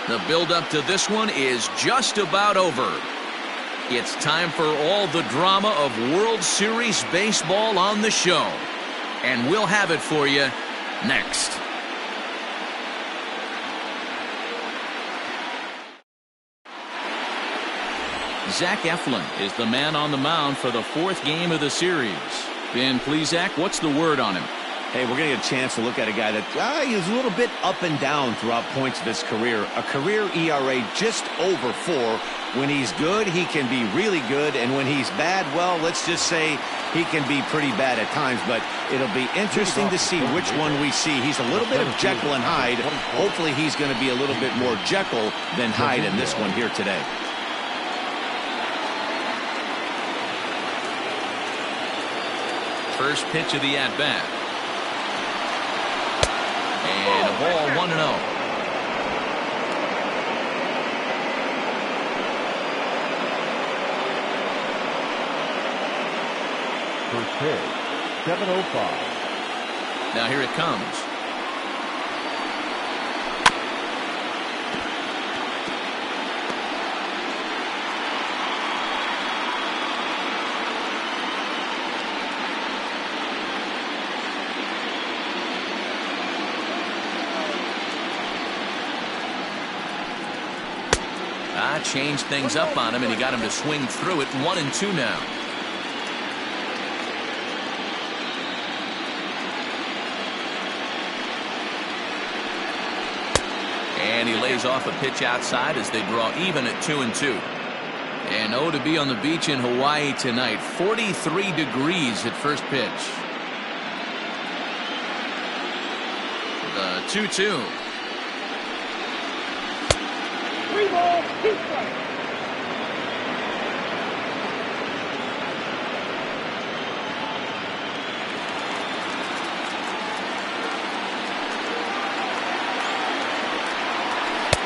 The build-up to this one is just about over. It's time for all the drama of World Series baseball on the show. And we'll have it for you next. Zach Eflin is the man on the mound for the fourth game of the series. Ben Plesac, what's the word on him? Hey, we're going to get a chance to look at a guy that he's a little bit up and down throughout points of his career. A career ERA just over 4. When he's good, he can be really good. And when he's bad, well, let's just say he can be pretty bad at times. But it'll be interesting to see which one we see. He's a little bit of Jekyll and Hyde. Hopefully he's going to be a little bit more Jekyll than Hyde in this one here today. First pitch of the at-bat. And a ball 1-0. First pitch, 7:05. Now here it comes. Changed things up on him, and he got him to swing through it. 1-2 now. And he lays off a pitch outside as they draw even at 2-2. And oh, to be on the beach in Hawaii tonight. 43 degrees at first pitch. The 2-2. 3 balls, 2 strikes.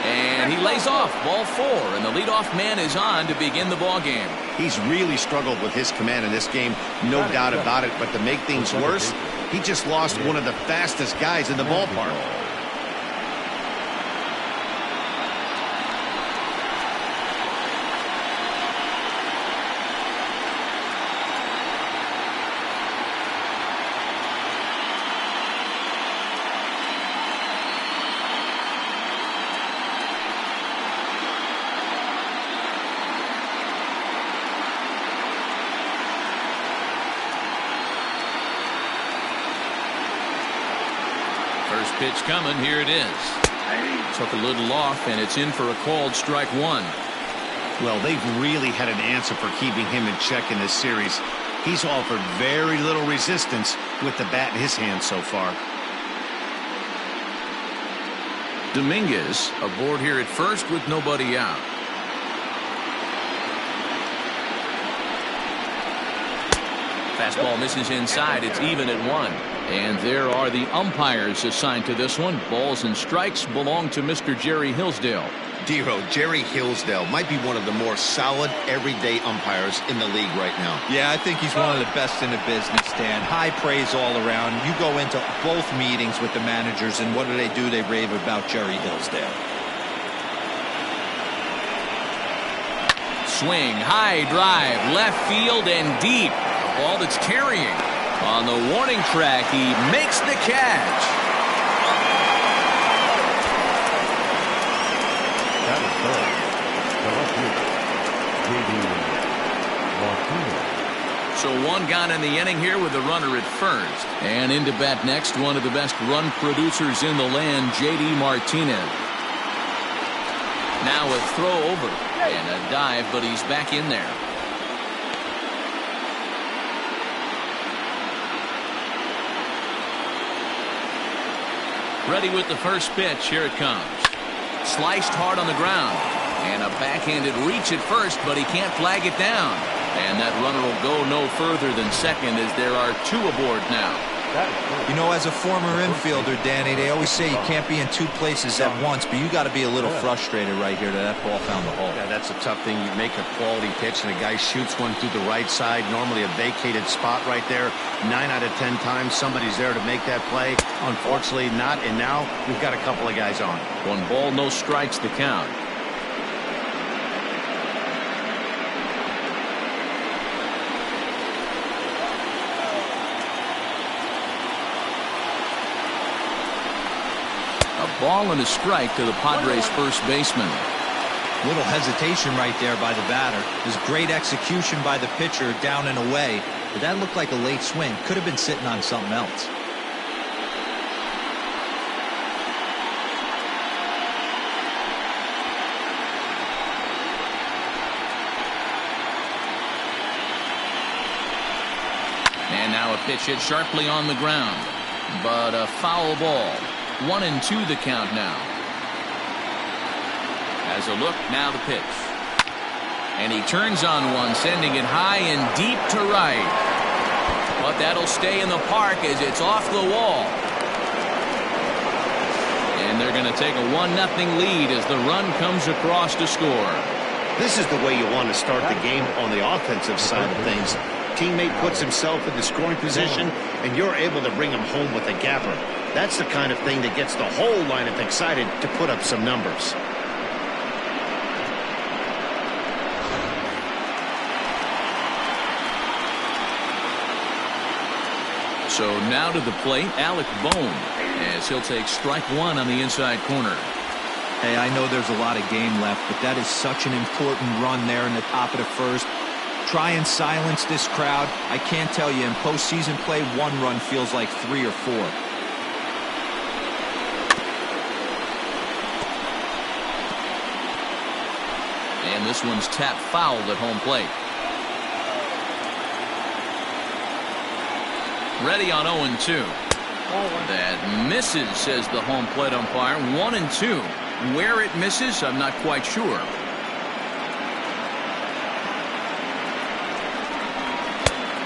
And he lays off. Ball 4, and the leadoff man is on to begin the ball game. He's really struggled with his command in this game, no doubt about it. But to make things worse, he just lost one of the fastest guys in the ballpark. First pitch coming. Here it is. Took a little off, and it's in for a called strike 1. Well, they've really had an answer for keeping him in check in this series. He's offered very little resistance with the bat in his hand so far. Dominguez aboard here at first with nobody out. Fastball misses inside. It's even at 1. And there are the umpires assigned to this one. Balls and strikes belong to Mr. Jerry Hillsdale. Dero, Jerry Hillsdale might be one of the more solid everyday umpires in the league right now. Yeah, I think he's one of the best in the business, Dan. High praise all around. You go into both meetings with the managers, and what do? They rave about Jerry Hillsdale. Swing, high drive, left field and deep. A ball that's carrying. On the warning track, he makes the catch. That is third. So one gone in the inning here with a runner at first. And into bat next, one of the best run producers in the land, J.D. Martinez. Now a throw over and a dive, but he's back in there. Ready with the first pitch. Here it comes. Sliced hard on the ground. And a backhanded reach at first, but he can't flag it down. And that runner will go no further than second as there are 2 aboard now. That is good. You know, as a former infielder, Danny, they always say you can't be in two places at once, but you got to be a little frustrated right here that ball found the hole. Yeah, that's a tough thing. You make a quality pitch, and a guy shoots one through the right side, normally a vacated spot right there. 9 out of 10 times, somebody's there to make that play. Unfortunately, not, and now we've got a couple of guys on. 1 ball, no strikes the count. Ball and a strike to the Padres' first baseman. Little hesitation right there by the batter. There's great execution by the pitcher down and away, but that looked like a late swing. Could have been sitting on something else. And now a pitch hit sharply on the ground, but a foul ball. 1-2 the count now. As a look, now the pitch. And he turns on one, sending it high and deep to right. But that'll stay in the park as it's off the wall. And they're going to take a 1-0 lead as the run comes across to score. This is the way you want to start the game on the offensive side of things. Teammate puts himself in the scoring position, and you're able to bring him home with a gapper. That's the kind of thing that gets the whole lineup excited to put up some numbers. So now to the plate, Alec Bohm, as he'll take strike 1 on the inside corner. Hey, I know there's a lot of game left, but that is such an important run there in the top of the first. Try and silence this crowd. I can't tell you, in postseason play, 1 run feels like 3 or 4. And this one's tapped foul at home plate. Ready on 0-2. That misses, says the home plate umpire. 1-2. Where it misses, I'm not quite sure.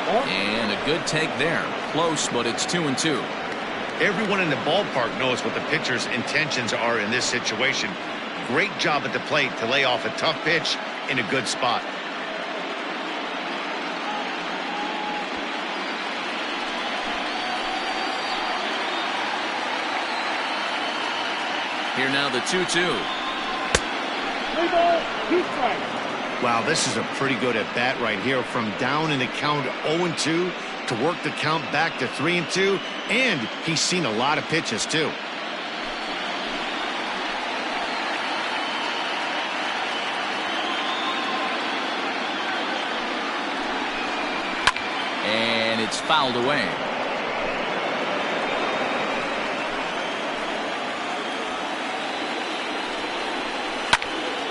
And a good take there. Close, but it's 2-2. Everyone in the ballpark knows what the pitcher's intentions are in this situation. Great job at the plate to lay off a tough pitch in a good spot. Here now the 2-2. 3 balls, 2 strikes. Wow, this is a pretty good at-bat right here. From down in the count 0-2 to work the count back to 3-2. And he's seen a lot of pitches, too. And it's fouled away.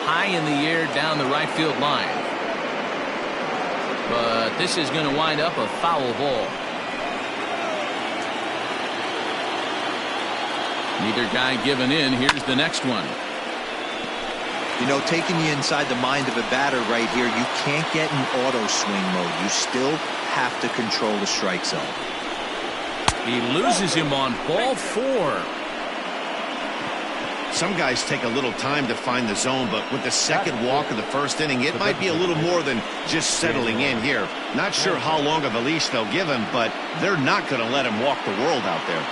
High in the air down the right field line. But this is going to wind up a foul ball. Neither guy giving in. Here's the next one. You know, taking you inside the mind of a batter right here, you can't get in auto swing mode. You still have to control the strike zone. He loses him on ball 4. Some guys take a little time to find the zone, but with the second walk of the first inning, it might be a little more than just settling in here. Not sure how long of a leash they'll give him, but they're not going to let him walk the world out there.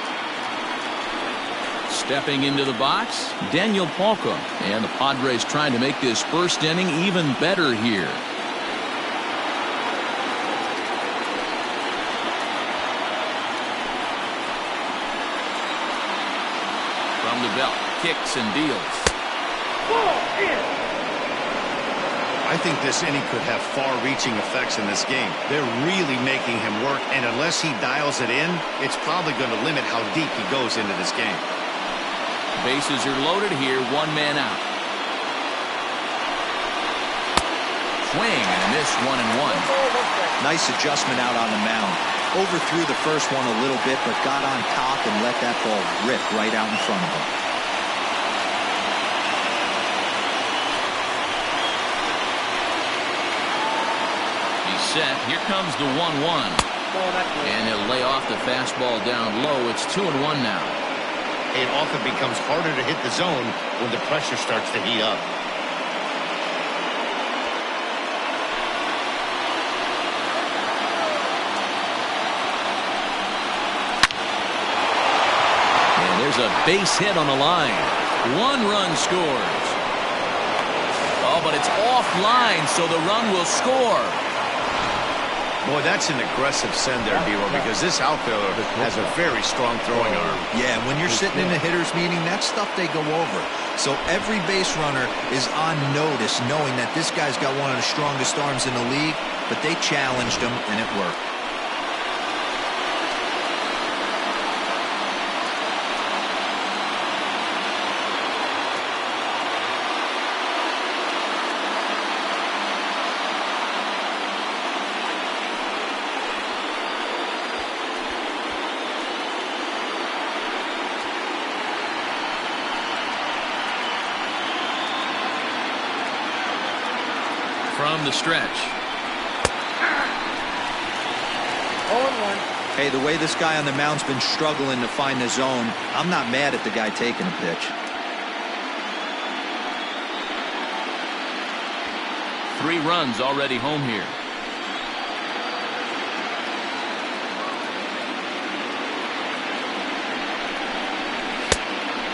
Stepping into the box, Daniel Palka. And the Padres trying to make this first inning even better here. From the belt, kicks and deals. Ball in. I think this inning could have far-reaching effects in this game. They're really making him work, and unless he dials it in, it's probably going to limit how deep he goes into this game. Bases are loaded here, 1 man out. Swing and a miss, 1-1. Nice adjustment out on the mound. Overthrew the first one a little bit, but got on top and let that ball rip right out in front of him. He's set. Here comes the 1-1. And he'll lay off the fastball down low. It's 2-1 now. It often becomes harder to hit the zone when the pressure starts to heat up. And there's a base hit on the line. 1 run scores. Oh, but it's offline, so the run will score. Boy, that's an aggressive send there, D-Row, because this outfielder has a very strong throwing arm. Yeah, when you're sitting in a hitter's meeting, that's stuff they go over. So every base runner is on notice, knowing that this guy's got one of the strongest arms in the league, but they challenged him, and it worked. From the stretch. 0-1. Hey, the way this guy on the mound's been struggling to find the zone, I'm not mad at the guy taking a pitch. 3 runs already home here.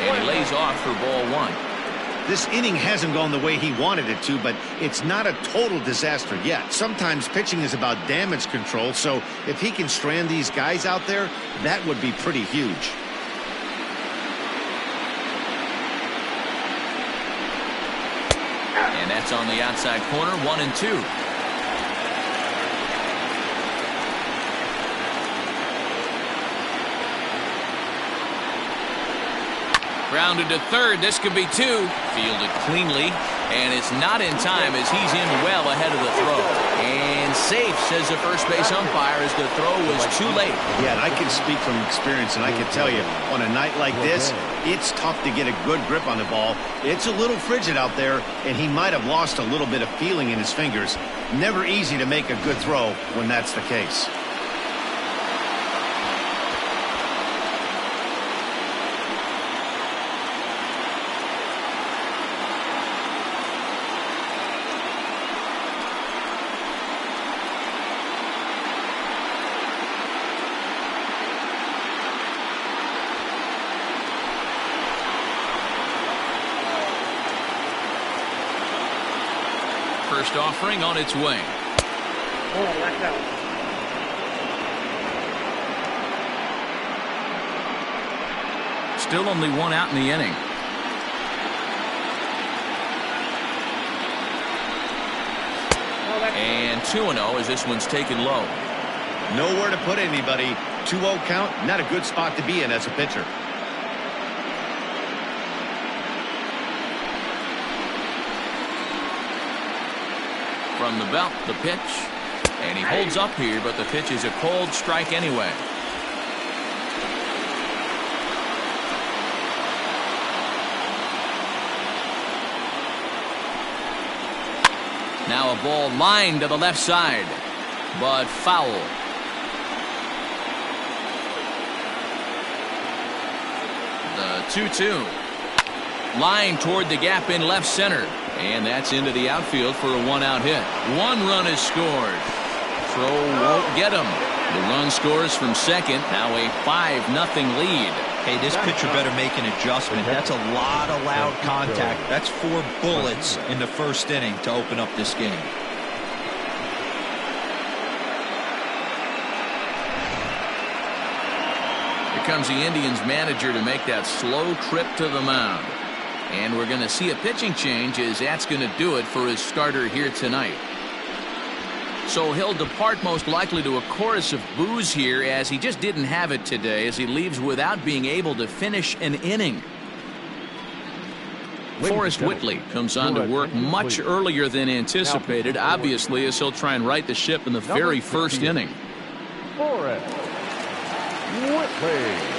And he lays off for ball 1. This inning hasn't gone the way he wanted it to, but it's not a total disaster yet. Sometimes pitching is about damage control, so if he can strand these guys out there, that would be pretty huge. And that's on the outside corner, 1-2. Grounded to third. This could be 2. Fielded cleanly, and it's not in time as he's in well ahead of the throw. And safe, says the first base umpire, as the throw was too late. Yeah, and I can speak from experience, and I can tell you, on a night like this, it's tough to get a good grip on the ball. It's a little frigid out there, and he might have lost a little bit of feeling in his fingers. Never easy to make a good throw when that's the case. First offering on its way. Oh, that's out. Still only 1 out in the inning. And 2-0 as this one's taken low. Nowhere to put anybody. 2-0 count, not a good spot to be in as a pitcher. From the belt, the pitch. And he holds up here, but the pitch is a cold strike anyway. Now a ball lined to the left side, but foul. The 2-2. Line toward the gap in left center. And that's into the outfield for a 1-out hit. 1 run is scored. Throw won't get him. The run scores from second. Now a 5-0 lead. Hey, this pitcher better make an adjustment. That's a lot of loud contact. That's 4 bullets in the first inning to open up this game. Here comes the Indians manager to make that slow trip to the mound. And we're going to see a pitching change as that's going to do it for his starter here tonight. So he'll depart most likely to a chorus of boos here, as he just didn't have it today, as he leaves without being able to finish an inning. Forrest Whitley comes on to work much earlier than anticipated, obviously, as he'll try and right the ship in the very first inning. Forrest Whitley.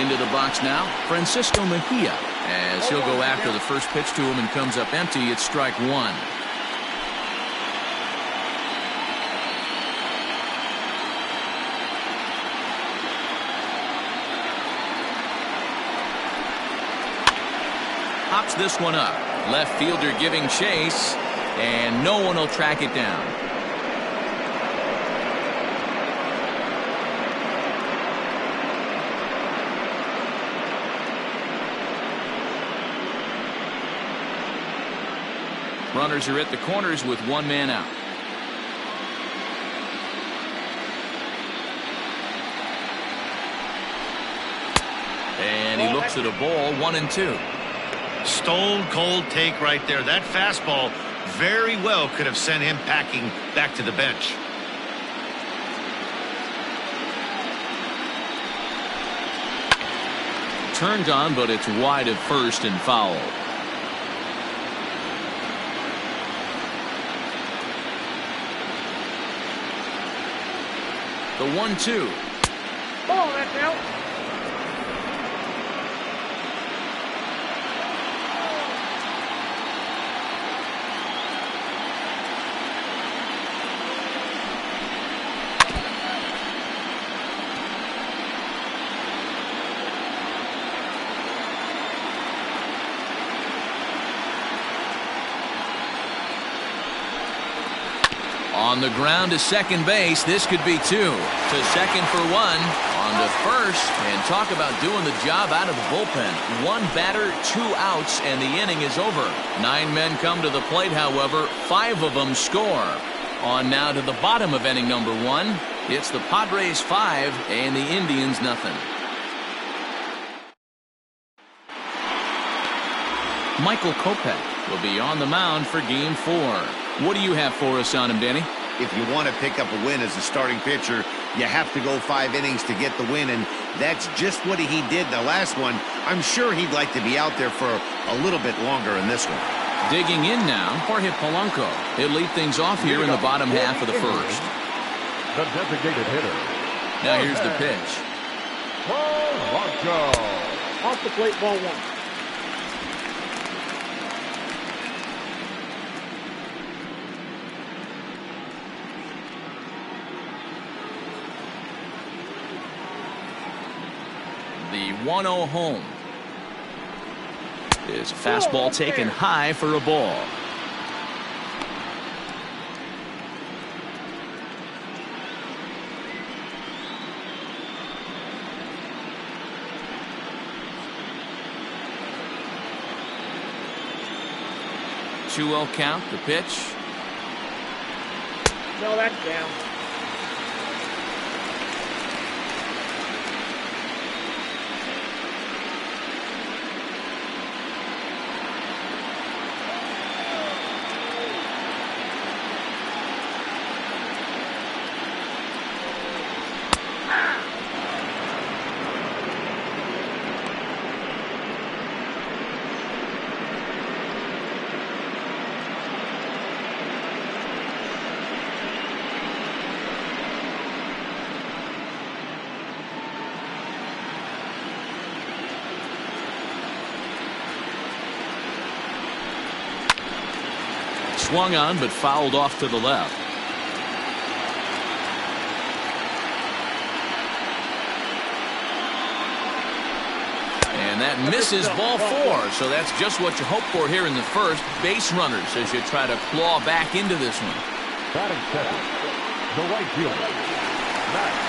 Into the box now, Francisco Mejia. As he'll go after the first pitch to him and comes up empty, it's strike one. Hops this one up. Left fielder giving chase, and no one will track it down. Runners are at the corners with one man out. And he looks at a ball, 1-2. Stone cold take right there. That fastball very well could have sent him packing back to the bench. Turned on, but it's wide of first and foul. The 1-2. Ball, that's out. On the ground to second base. This could be two. To second for one. On to first. And talk about doing the job out of the bullpen. One batter, 2 outs, and the inning is over. 9 men come to the plate, however. 5 of them score. On now to the bottom of inning number 1. It's the Padres 5 and the Indians nothing. Michael Kopech will be on the mound for game 4. What do you have for us on him, Danny? If you want to pick up a win as a starting pitcher, you have to go 5 innings to get the win, and that's just what he did in the last one. I'm sure he'd like to be out there for a little bit longer in this one. Digging in now, Jorge Polanco. He'll lead things off here in the bottom half of the first. The designated hitter. Now here's the pitch. Polanco. Off the plate, ball 1. The 1-0 home. Is a fastball taken high for a ball. Two-0 count, the pitch. No, that's down. Swung on, but fouled off to the left. And that misses ball 4. So that's just what you hope for here in the first. Base runners as you try to claw back into this one. Batting second, the right fielder, Matt.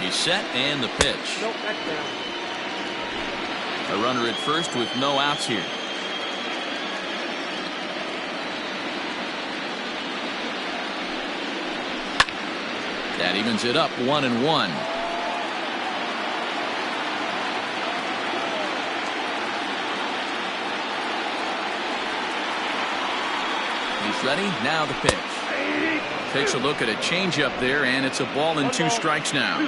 He's set and the pitch. Nope, that's down. A runner at first with no outs here. That evens it up 1-1. He's ready. Now the pitch. Takes a look at a changeup there, and it's a ball and 2 strikes now.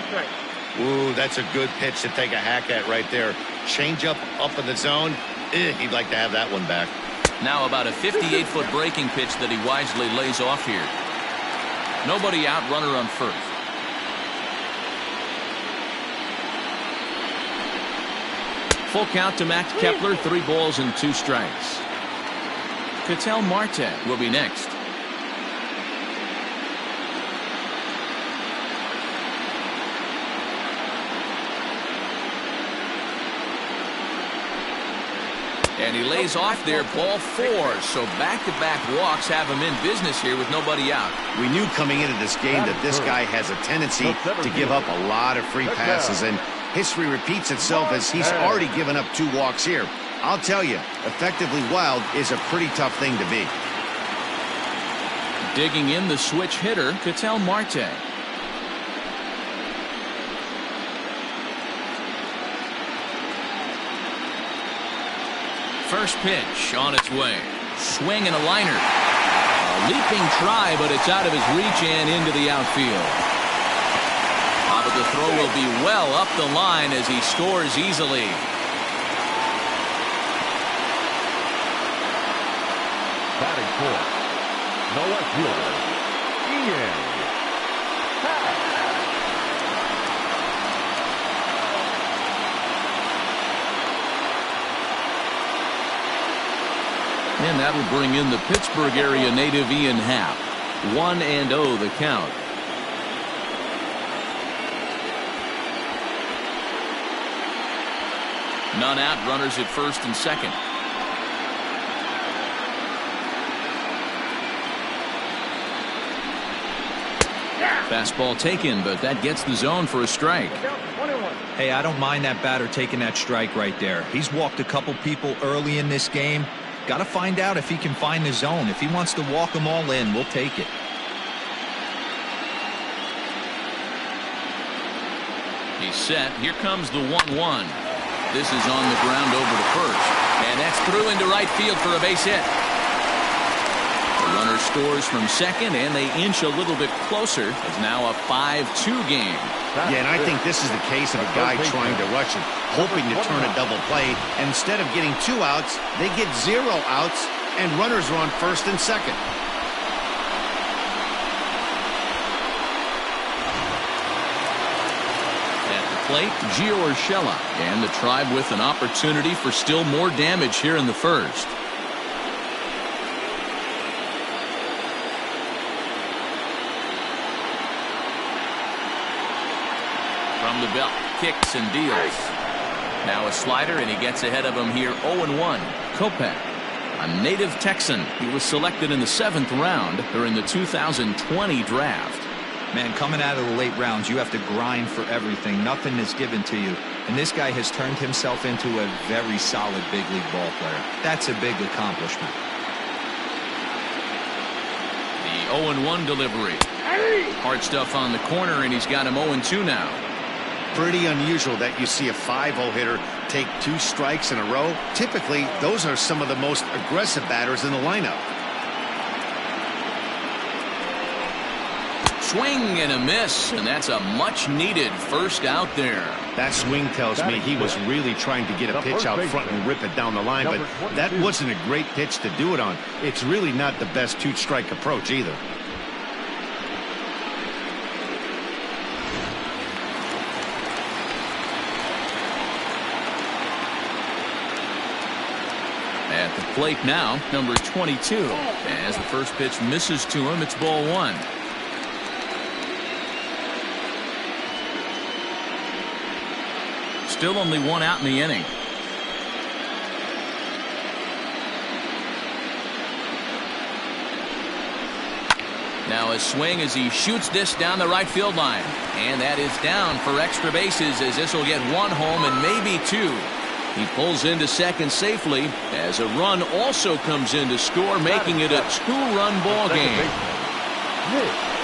Ooh, that's a good pitch to take a hack at right there. Changeup up in the zone. He'd like to have that one back. Now about a 58-foot breaking pitch that he wisely lays off here. Nobody out, runner on first. Full count to Max Kepler, 3 balls and 2 strikes. Ketel Marte will be next. And he lays off there, ball 4. So back-to-back walks have him in business here with nobody out. We knew coming into this game that this guy has a tendency to give up a lot of free passes, and history repeats itself as he's already given up 2 walks here. I'll tell you, effectively wild is a pretty tough thing to be. Digging in the switch hitter, Ketel Marte. First pitch on its way. Swing and a liner. A leaping try, but it's out of his reach and into the outfield. But the throw will be well up the line as he scores easily. Batting fourth, the left fielder, Ian. And that'll bring in the Pittsburgh area native Ian Happ. 1-0 the count. None out, runners at first and second. Fastball taken, but that gets the zone for a strike. Hey, I don't mind that batter taking that strike right there. He's walked a couple people early in this game. Got to find out if he can find the zone. If he wants to walk them all in, we'll take it. He's set. Here comes the 1-1. This is on the ground over to first. And that's through into right field for a base hit. The runner scores from second, and they inch a little bit closer. It's now a 5-2 game. Yeah, and I think this is the case of a guy trying to rush it, hoping to turn a double play. And instead of getting 2 outs, they get 0 outs, and runners are on first and second. At the plate, Gio Urshela, and the Tribe with an opportunity for still more damage here in the first. From the belt, kicks and deals. Now a slider, and he gets ahead of him here. 0-1. Kopech, a native Texan. He was selected in the 7th round during the 2020 draft. Man, coming out of the late rounds, you have to grind for everything. Nothing is given to you. And this guy has turned himself into a very solid big league ball player. That's a big accomplishment. The 0-1 delivery. Hard stuff on the corner, and he's got him 0-2 now. Pretty unusual that you see a 5-0 hitter take 2 strikes in a row. Typically, those are some of the most aggressive batters in the lineup. Swing and a miss, and that's a much-needed first out there. That swing tells me he was really trying to get a pitch out front and rip it down the line, but that wasn't a great pitch to do it on. It's really not the best 2-strike approach either. At the plate now, number 22. As the first pitch misses to him, it's ball 1. Still only 1 out in the inning. Now a swing as he shoots this down the right field line. And that is down for extra bases, as this will get 1 home and maybe 2. He pulls into second safely as a run also comes in to score, making it a 2-run ball game.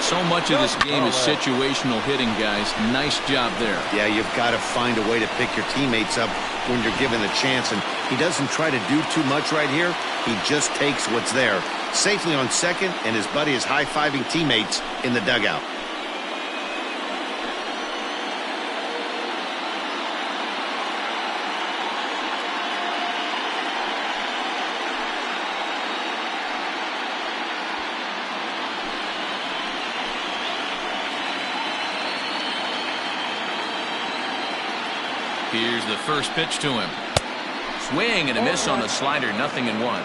So much of this game is situational hitting, guys. Nice job there. Yeah, you've got to find a way to pick your teammates up when you're given the chance, and he doesn't try to do too much right here. He just takes what's there. safely on second, and his buddy is high-fiving teammates in the dugout. Here's the first pitch to him. Swing and a miss on the slider, 0-1.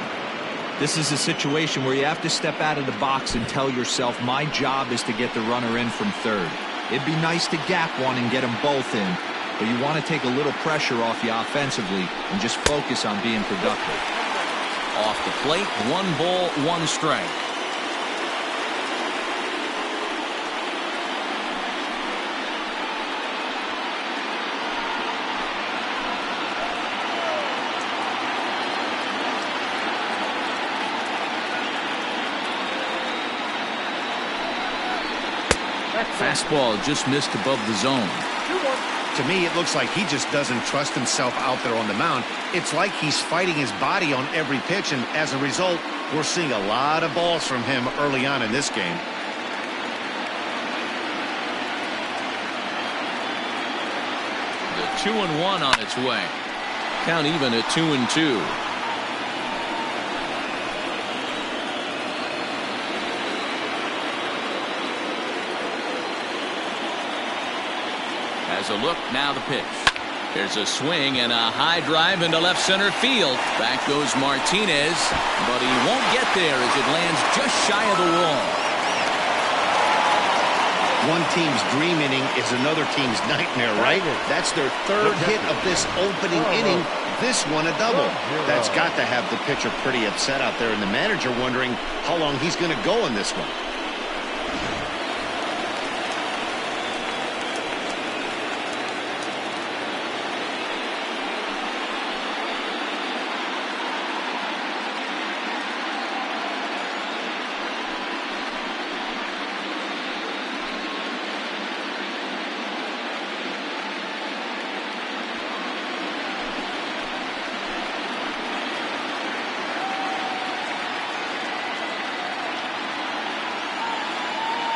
This is a situation where you have to step out of the box and tell yourself, my job is to get the runner in from third. It'd be nice to gap one and get them both in, but you want to take a little pressure off you offensively and just focus on being productive. Off the plate, 1 ball, 1 strike. Fastball just missed above the zone. To me, it looks like he just doesn't trust himself out there on the mound. It's like he's fighting his body on every pitch, and as a result, we're seeing a lot of balls from him early on in this game. The 2-1 on its way. Count even at 2-2. As a look, now the pitch. There's a swing and a high drive into left center field. Back goes Martinez, but he won't get there as it lands just shy of the wall. One team's dream inning is another team's nightmare, right? That's their third hit of this opening inning. This one a double. That's got to have the pitcher pretty upset out there, and the manager wondering how long he's going to go in this one.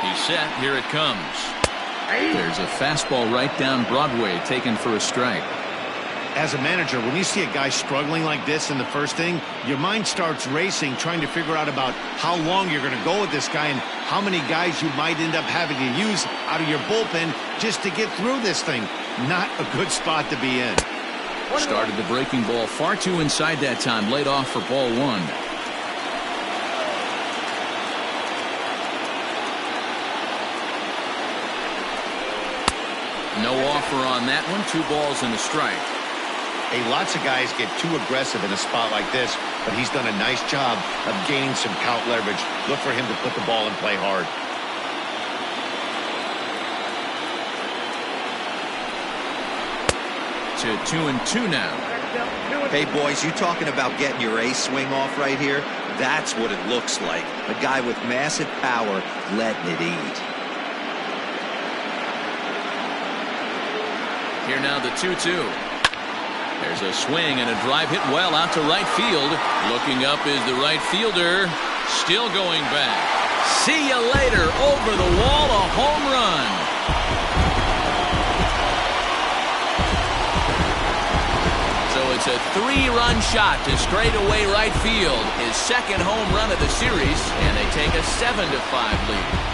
He's set. Here it comes. There's a fastball right down Broadway, taken for a strike. As a manager, when you see a guy struggling like this in the first inning, your mind starts racing, trying to figure out about how long you're going to go with this guy and how many guys you might end up having to use out of your bullpen just to get through this thing. Not a good spot to be in. Started the breaking ball far too inside that time. Laid off for ball 1. No offer on that one. 2 balls and a strike. Hey, lots of guys get too aggressive in a spot like this, but he's done a nice job of gaining some count leverage. Look for him to put the ball and play hard. To 2-2 now. Hey, boys, you talking about getting your ace swing off right here? That's what it looks like. A guy with massive power letting it eat. Here now the 2-2. There's a swing and a drive hit well out to right field. Looking up is the right fielder. Still going back. See you later. Over the wall, a home run. So it's a 3-run shot to straightaway right field. His second home run of the series, and they take a 7-5 lead.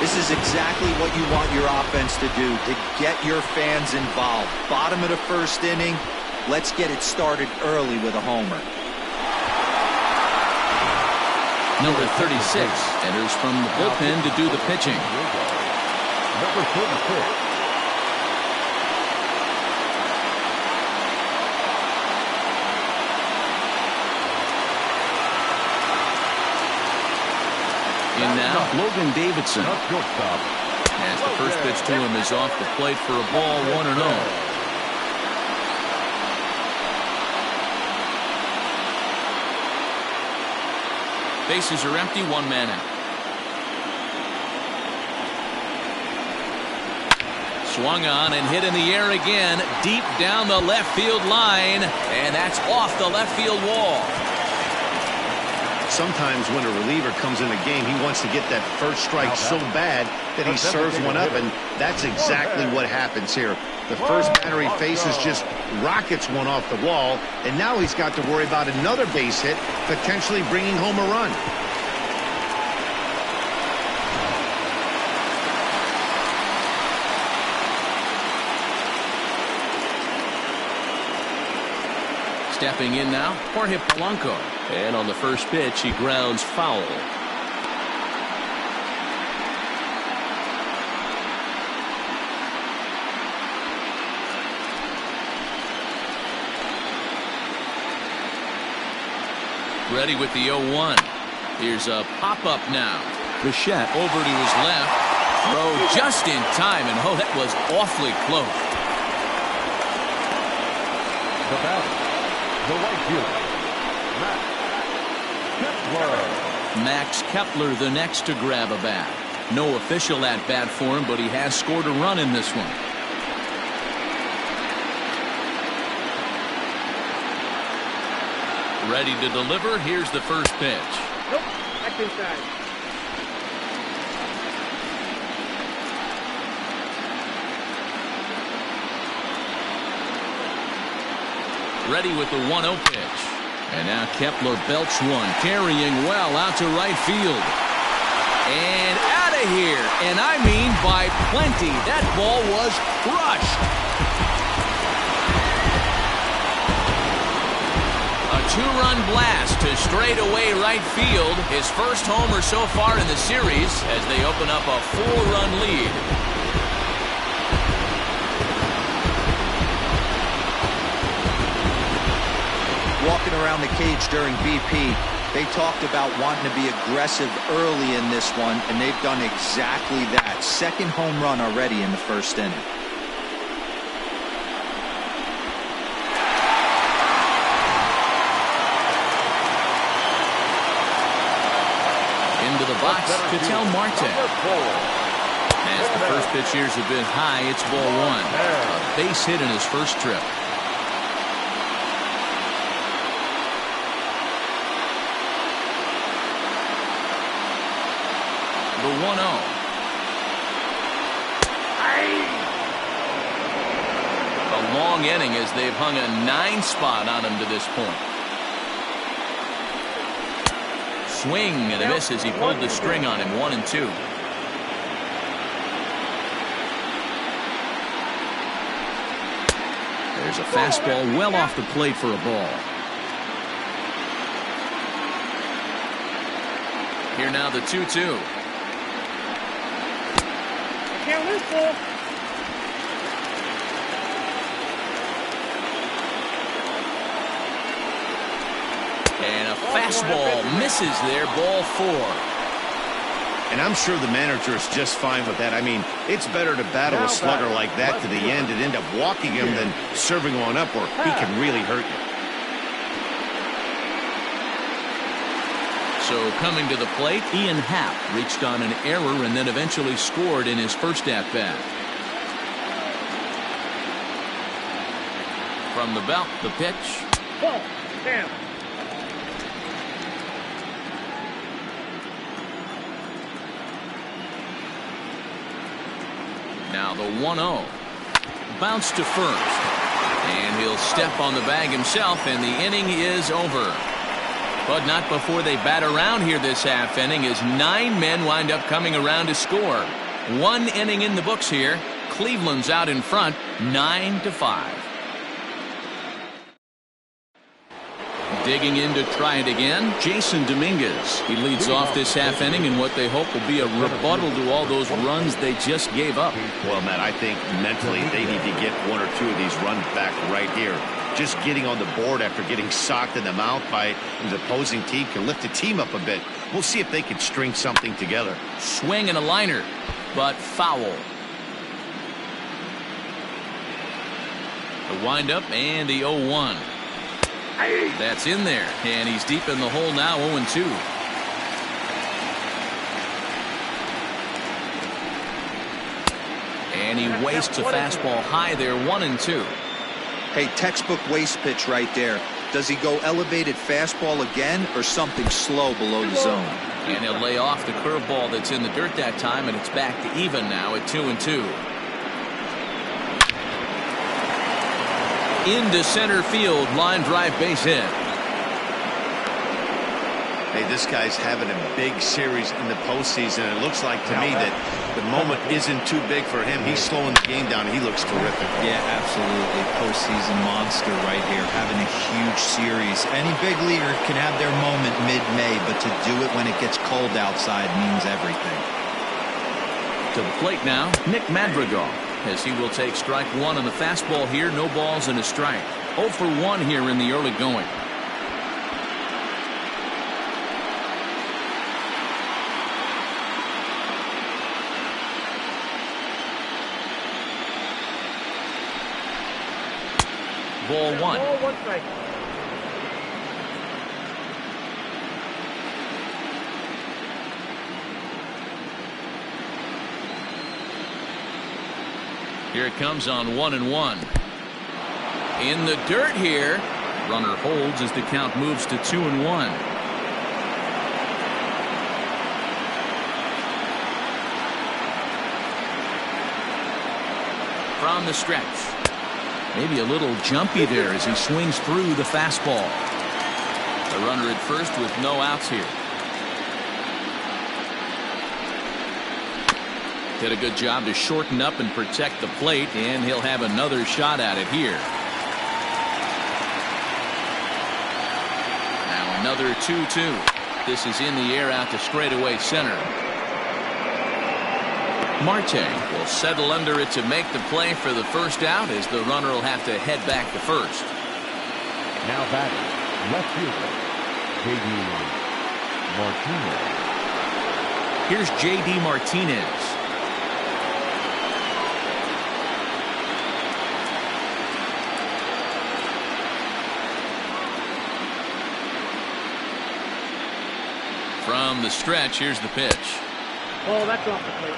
This is exactly what you want your offense to do, to get your fans involved. Bottom of the first inning, let's get it started early with a homer. Number 36 enters from the bullpen to do the pitching. Number 34. In now, Logan Davidson. As the first pitch to him is off the plate for a ball, 1-0. Bases are empty, 1 man out. Swung on and hit in the air again, deep down the left field line, and that's off the left field wall. Sometimes when a reliever comes in the game, he wants to get that first strike so bad that he serves one up, and that's exactly what happens here. The first batter he faces just rockets one off the wall, and now he's got to worry about another base hit, potentially bringing home a run. Stepping in now, Jorge Polanco. And on the first pitch, he grounds foul. Ready with the 0-1. Here's a pop-up now. Bichette over to his left. Throw just in time, and oh, that was awfully close. The batter, the right fielder, Max Kepler the next to grab a bat. No official at bat for him, but he has scored a run in this one. Ready to deliver. Here's the first pitch. Nope, back inside. Ready with the 1-0 pitch. And now Kepler belts one, carrying well out to right field. And out of here. And I mean by plenty. That ball was crushed. A two-run blast to straightaway right field. His first homer so far in the series as they open up a 4-run lead. Walking around the cage during BP, they talked about wanting to be aggressive early in this one, and they've done exactly that. Second home run already in the first inning. Into the box, Ketel Marte. As the first pitch here's a bit high, it's ball one. A base hit in his first trip. The 1-0. A long inning as they've hung a 9 spot on him to this point. Swing and a miss as he pulled the string on him. 1-2. There's a fastball well off the plate for a ball. Here now the 2-2. Can't lose, Paul. And a fastball misses there, ball 4. And I'm sure the manager is just fine with that. I mean, it's better to battle a slugger like that to the end and end up walking him than serving one up where he can really hurt you. So coming to the plate, Ian Happ reached on an error and then eventually scored in his first at-bat. From the belt, the pitch. Ball. Down. Now the 1-0. Bounce to first. And he'll step on the bag himself, and the inning is over. But not before they bat around here this half inning as 9 men wind up coming around to score. 1 inning in the books here. Cleveland's out in front, 9-5. Digging in to try it again, Jason Dominguez. He leads off this half inning in what they hope will be a rebuttal to all those runs they just gave up. Well, Matt, I think mentally they need to get 1 or 2 of these runs back right here. Just getting on the board after getting socked in the mouth by the opposing team can lift the team up a bit. We'll see if they can string something together. Swing and a liner, but foul. The windup and the 0-1. That's in there, and he's deep in the hole now, 0-2. And he wastes a fastball high there, 1-2. Hey, textbook waste pitch right there. Does he go elevated fastball again or something slow below the zone? And he'll lay off the curveball that's in the dirt that time, and it's back to even now at 2-2. Into center field, line drive base hit. Hey, this guy's having a big series in the postseason. It looks like to me that the moment isn't too big for him. He's slowing the game down. He looks terrific. Yeah, absolutely. Postseason monster right here, having a huge series. Any big leaguer can have their moment mid-May, but to do it when it gets cold outside means everything. To the plate now, Nick Madrigal, as he will take strike one on the fastball here. No balls and a strike. 0 for 1 here in the early going. Ball one. Ball one strike. Here it comes on 1-1. In the dirt here. Runner holds as the count moves to 2-1. From the stretch. Maybe a little jumpy there as he swings through the fastball. The runner at first with no outs here. Did a good job to shorten up and protect the plate, and he'll have another shot at it here. Now another 2-2. This is in the air out to straightaway center. Marte will settle under it to make the play for the first out, as the runner will have to head back to first. Now batting, left fielder, J.D. Martinez. Here's J.D. Martinez. From the stretch, here's the pitch. Oh, that's off the plate.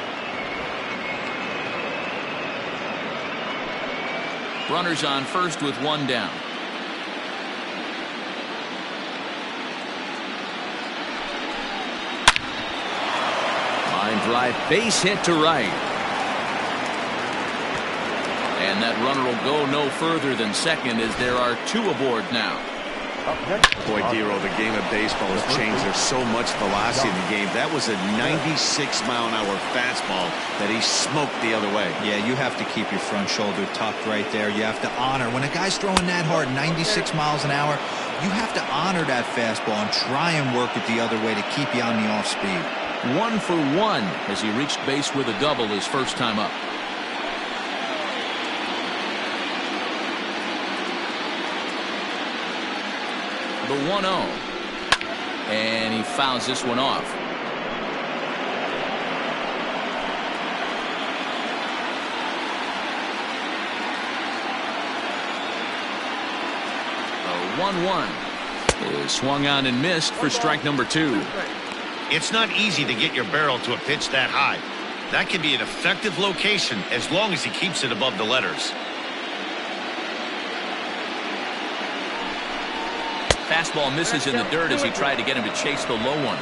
Runners on first with one down. Line drive, base hit to right. And that runner will go no further than second, as there are two aboard now. Boy, Dero, the game of baseball has changed. There's so much velocity in the game. That was a 96-mile-an-hour fastball that he smoked the other way. Yeah, you have to keep your front shoulder tucked right there. You have to honor. When a guy's throwing that hard, 96 miles an hour, you have to honor that fastball and try and work it the other way to keep you on the off speed. 1 for 1 as he reached base with a double his first time up. The 1-0. And he fouls this one off. The 1-1 is swung on and missed for strike number 2. It's not easy to get your barrel to a pitch that high. That can be an effective location as long as he keeps it above the letters. Fastball misses in the dirt as he tried to get him to chase the low one.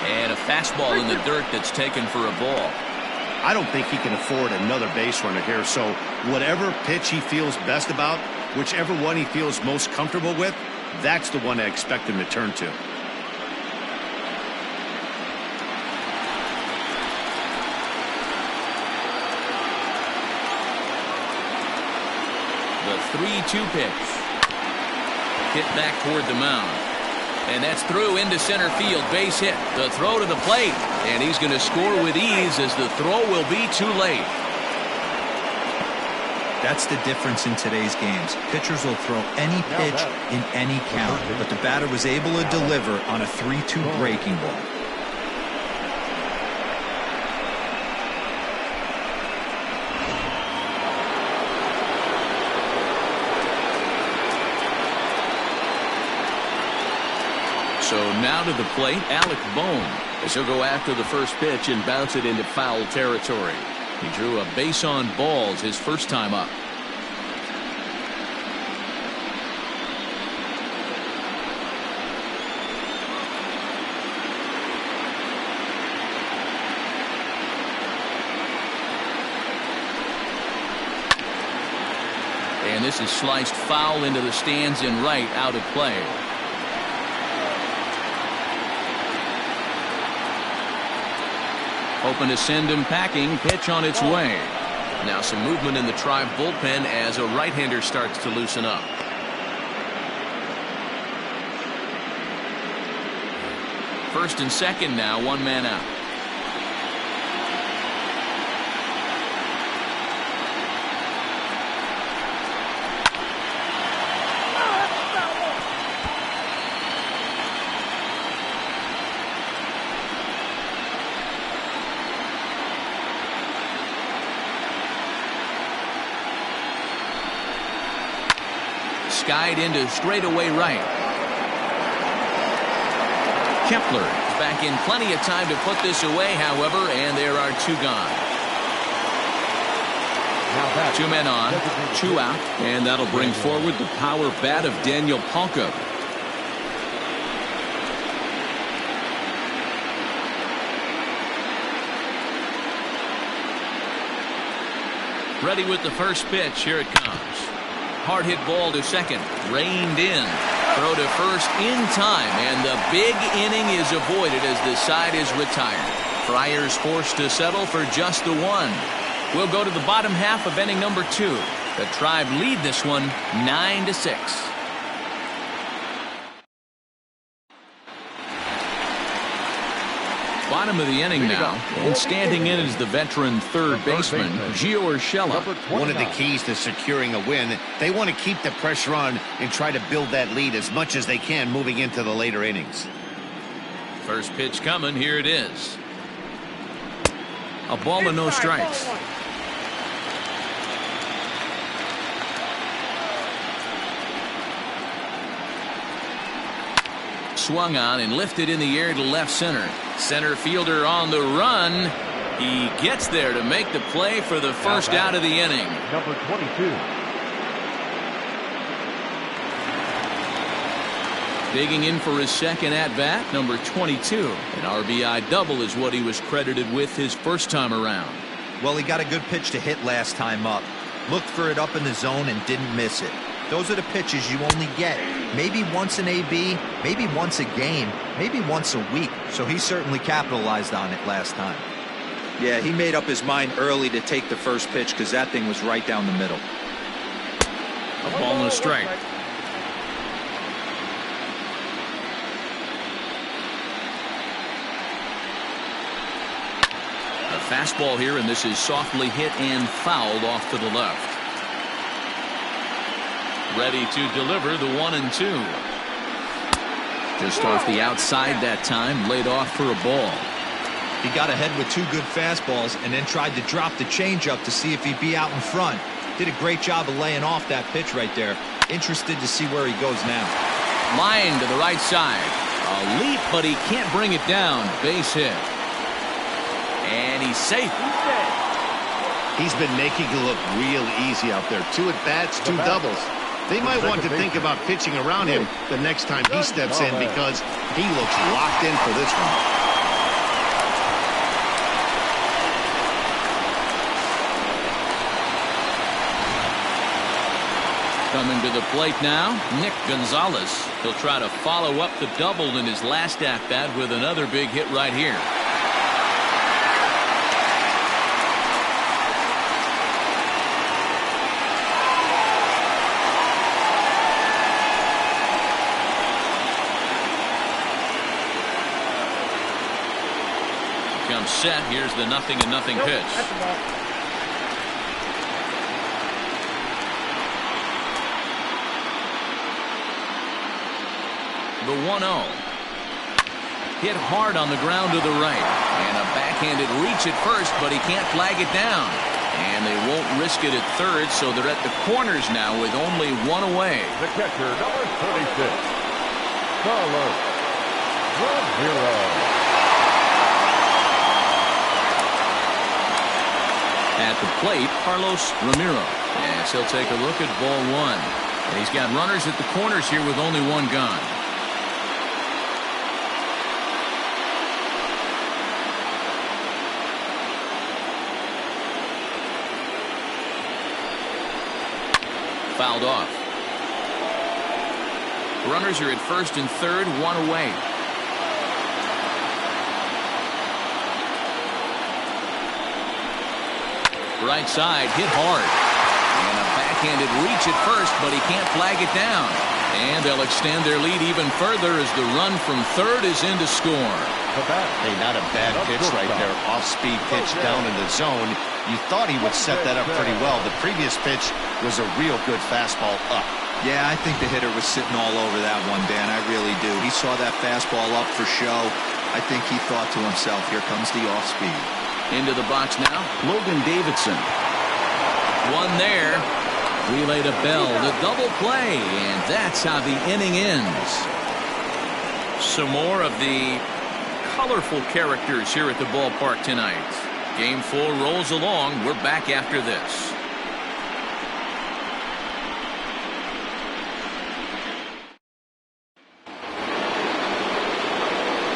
And a fastball in the dirt that's taken for a ball. I don't think he can afford another base runner here, so whatever pitch he feels best about, whichever one he feels most comfortable with, that's the one I expect him to turn to. The 3-2 pitch. Hit back toward the mound. And that's through into center field. Base hit. The throw to the plate. And he's going to score with ease, as the throw will be too late. That's the difference in today's games. Pitchers will throw any pitch in any count, but the batter was able to deliver on a 3-2 breaking ball. So now to the plate, Alec Bohm, as he'll go after the first pitch and bounce it into foul territory. He drew a base on balls his first time up. And this is sliced foul into the stands in right, out of play. Hoping to send him packing. Pitch on its way. Now some movement in the Tribe bullpen as a right-hander starts to loosen up. First and second now, one man out. Skied into straightaway right. Kepler is back in plenty of time to put this away, however, and there are two gone. Two men on, two out, and that'll bring forward the power bat of Daniel Palka. Ready with the first pitch. Here it comes. Hard hit ball to second. Reined in. Throw to first in time. And the big inning is avoided as the side is retired. Friars forced to settle for just the one. We'll go to the bottom half of inning number 2. The Tribe lead this one 9-6. Bottom of the inning now, and standing in is the veteran third baseman, Gio Urshela. One of the keys to securing a win, they want to keep the pressure on and try to build that lead as much as they can moving into the later innings. First pitch coming, here it is. A ball and no strikes. Swung on and lifted in the air to left center. Center fielder on the run. He gets there to make the play for the first out of the inning. Number 22. Digging in for his second at-bat, number 22. An RBI double is what he was credited with his first time around. Well, he got a good pitch to hit last time up. Looked for it up in the zone and didn't miss it. Those are the pitches you only get. Maybe once an AB, maybe once a game, maybe once a week. So he certainly capitalized on it last time. Yeah, he made up his mind early to take the first pitch because that thing was right down the middle. A ball and a strike. A fastball here, and this is softly hit and fouled off to the left. Ready to deliver the 1-2. Just off the outside that time, laid off for a ball. He got ahead with two good fastballs and then tried to drop the changeup to see if he'd be out in front. Did a great job of laying off that pitch right there. Interested to see where he goes now. Line to the right side. A leap, but he can't bring it down. Base hit. And he's safe. He's been making it look real easy out there. 2 at-bats, 2 doubles. They might want to think about pitching around him the next time he steps in because he looks locked in for this one. Coming to the plate now, Nick Gonzalez. He'll try to follow up the double in his last at-bat with another big hit right here. Comes set. Here's the 0-0 pitch. The 1-0. Hit hard on the ground to the right. And a backhanded reach at first, but he can't flag it down. And they won't risk it at third, so they're at the corners now with only one away. The catcher, number 36, Carlos. Ramiro. At the plate, Carlos Ramiro. Yes, he'll take a look at ball one. And he's got runners at the corners here with only one gone. Fouled off. Runners are at first and third, one away. Right side, hit hard. And a backhanded reach at first, but he can't flag it down. And they'll extend their lead even further as the run from third is in to score. Hey, not a bad pitch right there. Off-speed pitch down in the zone. You thought he would set that up pretty well. The previous pitch was a real good fastball up. Yeah, I think the hitter was sitting all over that one, Dan. I really do. He saw that fastball up for show. I think he thought to himself, here comes the off-speed. Into the box now, Logan Davidson. One there. Relay to Bell, the double play, and that's how the inning ends. Some more of the colorful characters here at the ballpark tonight. Game 4 rolls along. We're back after this.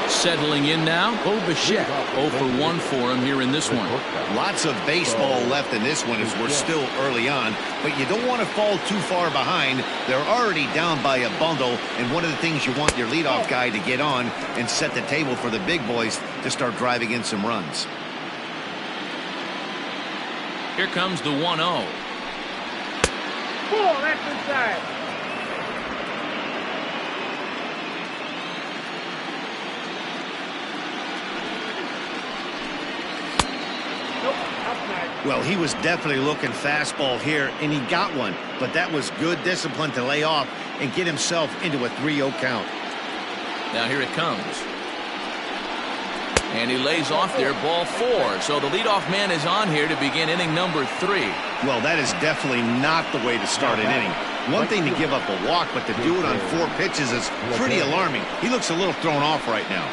Settling in now, Bo Bichette. 0 for 1 for him here in this one. Lots of baseball left in this one as we're still early on, but you don't want to fall too far behind. They're already down by a bundle, and one of the things you want your leadoff guy to get on and set the table for the big boys to start driving in some runs. Here comes the 1-0. Ball, that's inside. Well, he was definitely looking fastball here, and he got one. But that was good discipline to lay off and get himself into a 3-0 count. Now here it comes. And he lays off there, ball 4. So the leadoff man is on here to begin inning number 3. Well, that is definitely not the way to start an inning. One thing to give up a walk, but to do it on 4 pitches is pretty alarming. He looks a little thrown off right now.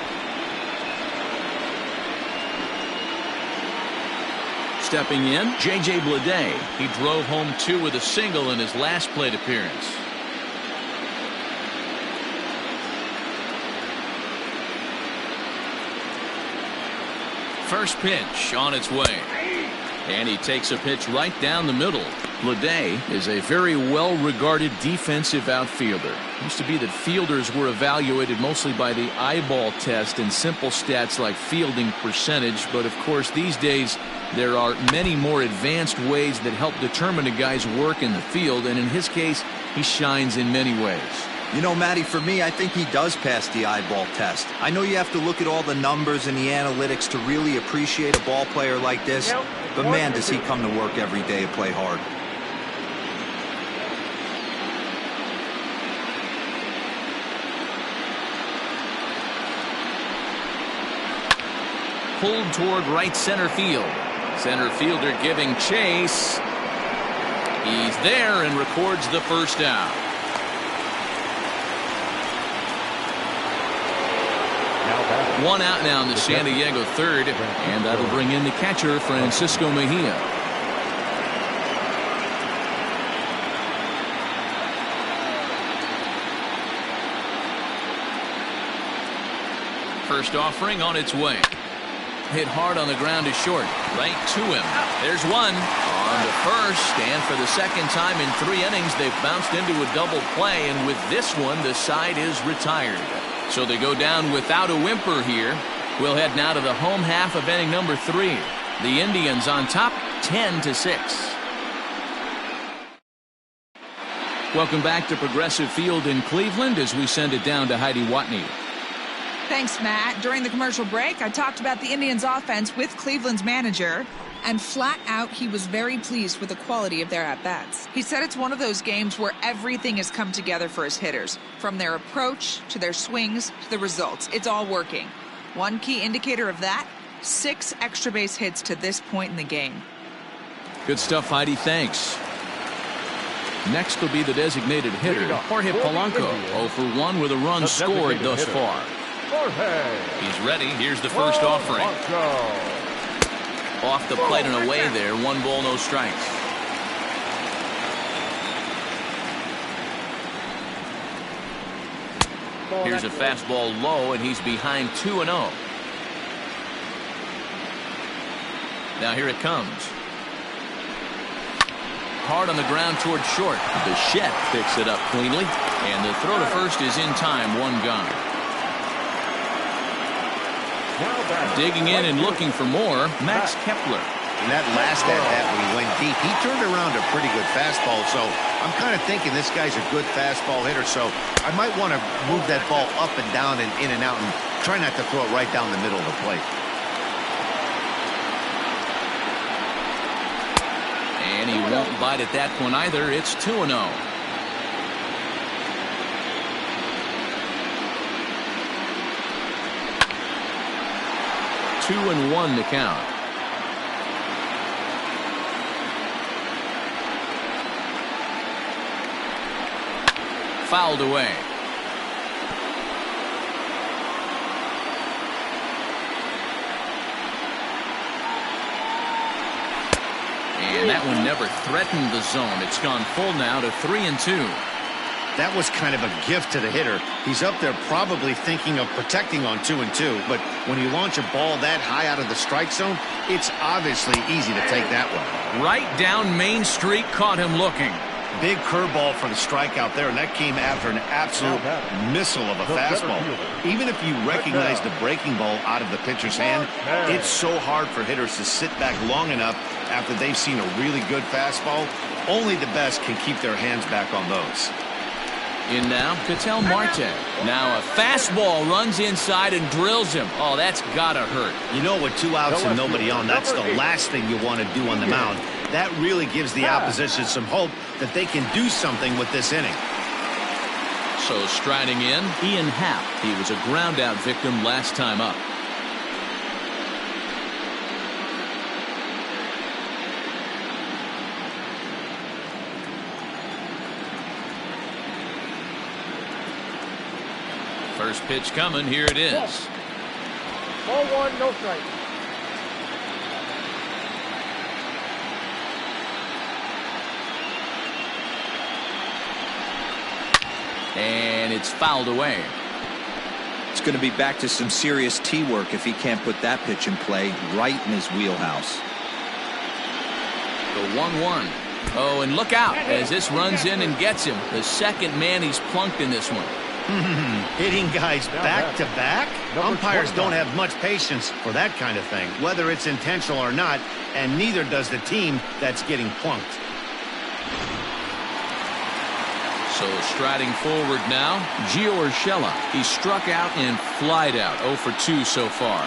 Stepping in, J.J. Bleday. He drove home 2 with a single in his last plate appearance. First pitch on its way. And he takes a pitch right down the middle. Bleday is a very well-regarded defensive outfielder. It used to be that fielders were evaluated mostly by the eyeball test and simple stats like fielding percentage. But, of course, these days there are many more advanced ways that help determine a guy's work in the field. And in his case, he shines in many ways. You know, Matty, for me, I think he does pass the eyeball test. I know you have to look at all the numbers and the analytics to really appreciate a ball player like this. But, man, does he come to work every day and play hard. Pulled toward right center field. Center fielder giving chase. He's there and records the first out. One out now in the San Diego third, and that'll bring in the catcher, Francisco Mejia. First offering on its way. Hit hard on the ground to short. Right to him. There's one. On to first, and for the second time in 3 innings, they've bounced into a double play, and with this one, the side is retired. So they go down without a whimper here. We'll head now to the home half of inning number 3. The Indians on top, 10-6. Welcome back to Progressive Field in Cleveland as we send it down to Heidi Watney. Thanks, Matt. During the commercial break, I talked about the Indians' offense with Cleveland's manager, and flat out, he was very pleased with the quality of their at-bats. He said it's one of those games where everything has come together for his hitters, from their approach to their swings to the results. It's all working. One key indicator of that, 6 extra base hits to this point in the game. Good stuff, Heidi. Thanks. Next will be the designated hitter, Jorge Polanco, 0 for 1 with a run scored thus far. He's ready. Here's the first offering. Off the plate and away there. 1 ball, no strikes. Here's a fastball low, and he's behind 2-0. Now here it comes. Hard on the ground toward short. Bichette picks it up cleanly, and the throw to first is in time. 1 gone. Digging in and looking for more, Max Kepler. In that last at-bat when he went deep, he turned around a pretty good fastball, so I'm kind of thinking this guy's a good fastball hitter, so I might want to move that ball up and down and in and out and try not to throw it right down the middle of the plate. And he won't bite at that one either. It's 2-0. Two and 1 to count. Fouled away. And that one never threatened the zone. It's gone full now to 3-2. That was kind of a gift to the hitter. He's up there probably thinking of protecting on 2-2, but when you launch a ball that high out of the strike zone, it's obviously easy to take that one. Right down Main Street, caught him looking. Big curveball for the strikeout there, and that came after an absolute missile of a fastball. Even if you recognize the breaking ball out of the pitcher's hand, it's so hard for hitters to sit back long enough after they've seen a really good fastball. Only the best can keep their hands back on those. In now, Ketel Marte. Now a fastball runs inside and drills him. Oh, that's gotta hurt. You know, with 2 outs and nobody on, that's the last thing you want to do on the mound. That really gives the opposition some hope that they can do something with this inning. So striding in, Ian Happ. He was a ground out victim last time up. First pitch coming. Here it is. Ball 1, no strike. And it's fouled away. It's going to be back to some serious tee work if he can't put that pitch in play right in his wheelhouse. The 1-1. Oh, and look out as this runs in and gets him. The second man he's plunked in this one. Hitting guys back-to-back? Umpires don't have much patience for that kind of thing, whether it's intentional or not, and neither does the team that's getting plunked. So striding forward now, Gio Urshela. He struck out and flied out. 0 for 2 so far.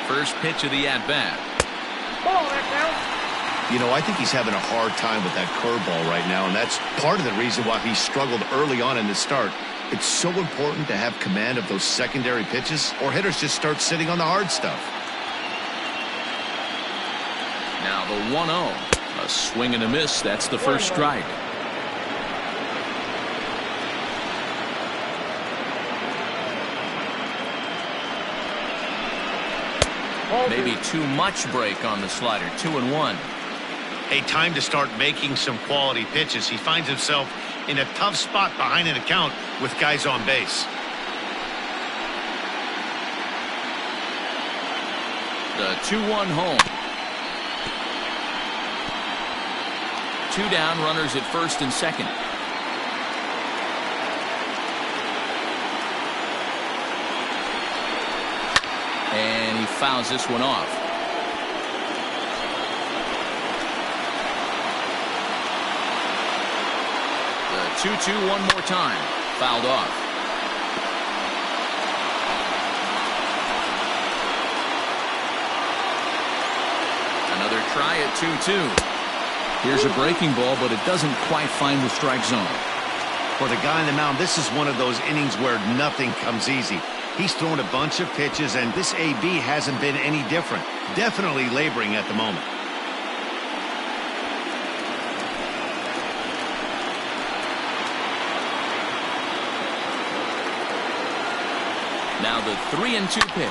First pitch of the at-bat. Ball, that counts. You know, I think he's having a hard time with that curveball right now, and that's part of the reason why he struggled early on in the start. It's so important to have command of those secondary pitches, or hitters just start sitting on the hard stuff. Now the 1-0. A swing and a miss. That's the first strike. Maybe too much break on the slider. 2-1. A time to start making some quality pitches. He finds himself in a tough spot behind an account with guys on base. The 2-1 home. 2 down, runners at first and second. And he fouls this one off. The 2-2 one more time. Fouled off. Another try at 2-2. Here's a breaking ball, but it doesn't quite find the strike zone. For the guy on the mound, this is one of those innings where nothing comes easy. He's thrown a bunch of pitches, and this AB hasn't been any different. Definitely laboring at the moment. Now the 3-2 pitch.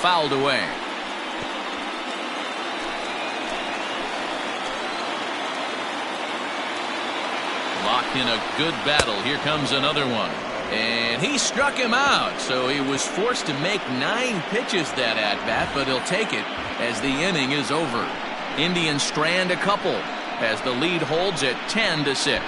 Fouled away. Locked in a good battle. Here comes another one. And he struck him out. So he was forced to make 9 pitches that at-bat, but he'll take it as the inning is over. Indians strand a couple as the lead holds at 10-6.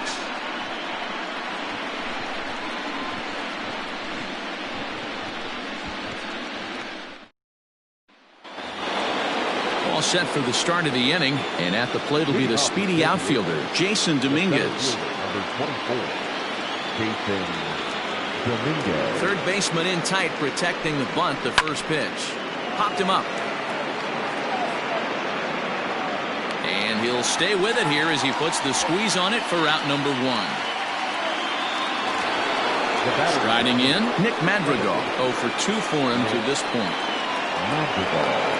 All set for the start of the inning, and at the plate will be the speedy outfielder, Jason Dominguez. Number 24, Jason Dominguez. Third baseman in tight, protecting the bunt. The first pitch popped him up, and he'll stay with it here as he puts the squeeze on it for out number 1. Striding in, Nick Madrigal. 0 for 2 for him to this point. Madrigal.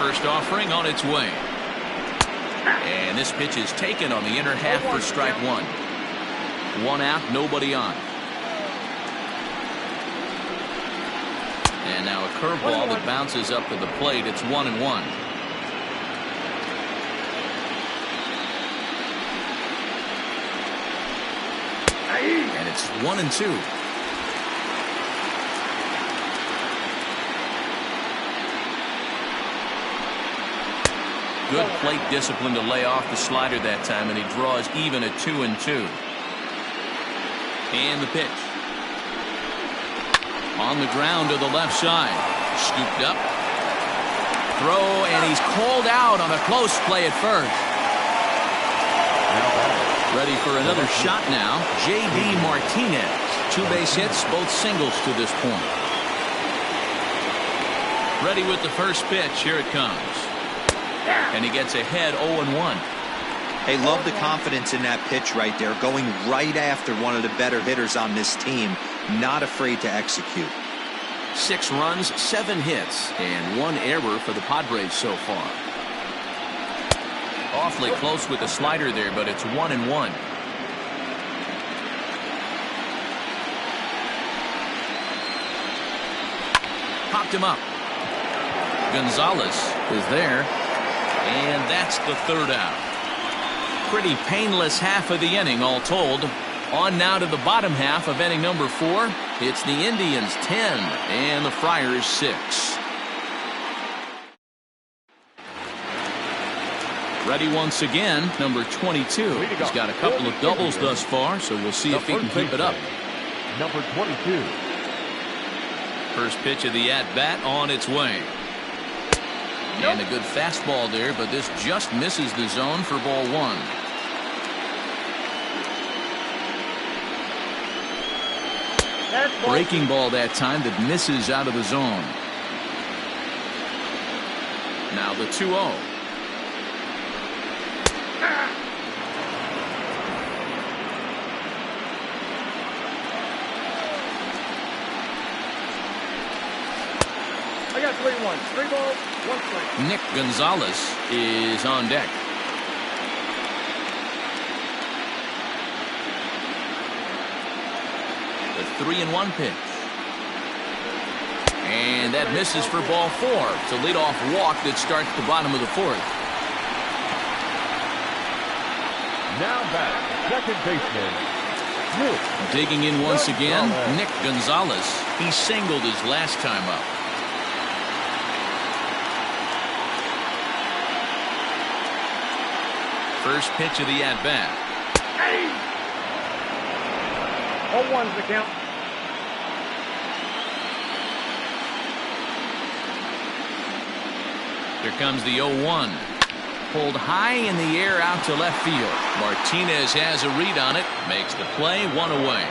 First offering on its way. And this pitch is taken on the inner half for strike 1. 1 out, nobody on. And now a curveball that bounces up to the plate. It's 1-1. And it's 1-2. Good plate discipline to lay off the slider that time, and he draws even at 2-2. And the pitch. On the ground to the left side. Scooped up. Throw, and he's called out on a close play at first. Ready for another shot now. J.D. Martinez. 2 base hits, both singles to this point. Ready with the first pitch. Here it comes. And he gets ahead 0-1. Hey, love the confidence in that pitch right there. Going right after one of the better hitters on this team. Not afraid to execute. 6 runs, 7 hits, and 1 error for the Padres so far. Awfully close with the slider there, but it's 1-1. Popped him up. Gonzalez is there. And that's the 3rd out. Pretty painless half of the inning all told. On now to the bottom half of inning number 4. It's the Indians 10 and the Friars 6. Ready once again, number 22. He's got a couple of doubles thus far, so we'll see if he can keep it up. Number 22. First pitch of the at-bat on its way. And a good fastball there, but this just misses the zone for ball 1. Breaking ball that time that misses out of the zone. Now the 2-0. I got 3-1. 3 balls, 1 strike. Nick Gonzalez is on deck. The 3-1 pitch. And that misses for ball 4. It's a leadoff walk that starts the bottom of the 4th. Now back, second baseman, Nick. Digging in once again, Nick Gonzalez. He singled his last time up. First pitch of the at-bat. 0-1's the count. Here comes the 0-1. Pulled high in the air out to left field. Martinez has a read on it. Makes the play, 1 away.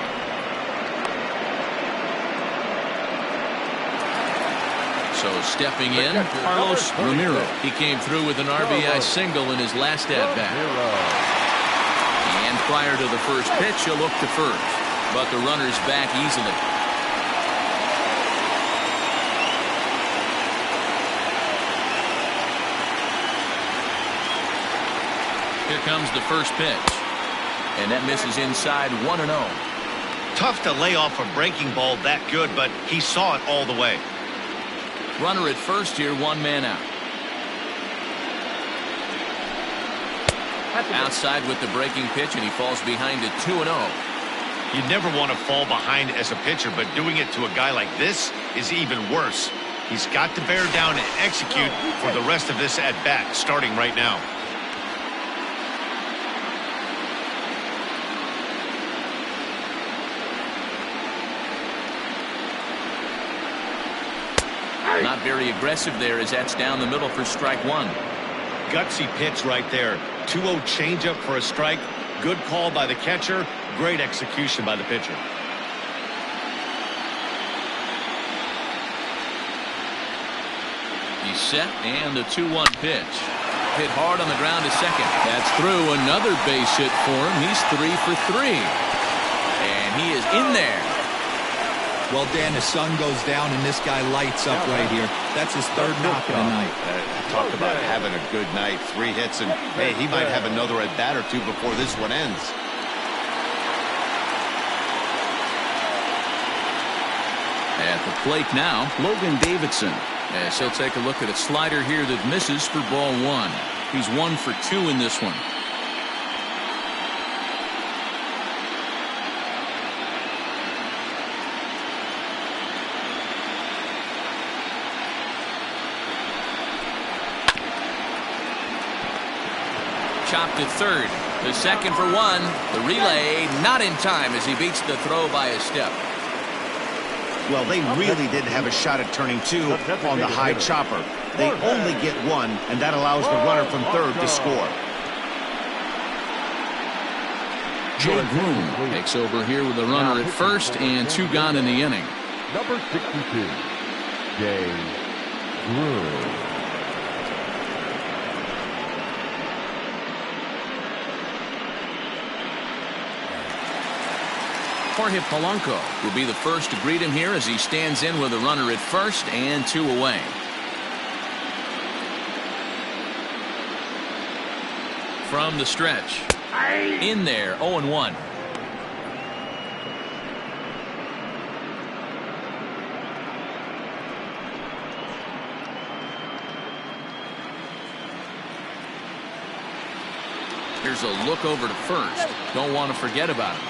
So stepping in, Carlos Ramiro. He came through with an RBI single in his last at-bat. And prior to the first pitch, he'll look to first. But the runner's back easily. Here comes the first pitch. And that misses inside 1-0. tough to lay off a breaking ball that good, but he saw it all the way. Runner at first here, one man out. Outside with the breaking pitch, and he falls behind it 2-0. You never want to fall behind as a pitcher, but doing it to a guy like this is even worse. He's got to bear down and execute for the rest of this at-bat, starting right now. Not very aggressive there, as that's down the middle for strike one. Gutsy pitch right there. 2-0 changeup for a strike. Good call by the catcher. Great execution by the pitcher. He's set, and the 2-1 pitch. Hit hard on the ground to second. That's through. Another base hit for him. He's 3 for 3. And he is in there. Well, Dan, the sun goes down and this guy lights up right here. That's his third knock of the night. Talk about having a good night. 3 hits, and hey, he might have another at-bat or two before this one ends. At the plate now, Logan Davidson. As he'll take a look at a slider here that misses for ball 1. He's 1 for 2 in this one. Chopped at third. The second for 1. The relay not in time as he beats the throw by a step. Well, they really didn't have a shot at turning 2 on the high chopper. They only get 1, and that allows the runner from third to score. Jay Groom takes over here with a runner at first and 2 gone in the inning. Number 62, Jay Groom. Jorge Polanco will be the first to greet him here as he stands in with a runner at first and 2 away. From the stretch. In there, 0-1. Here's a look over to first. Don't want to forget about him.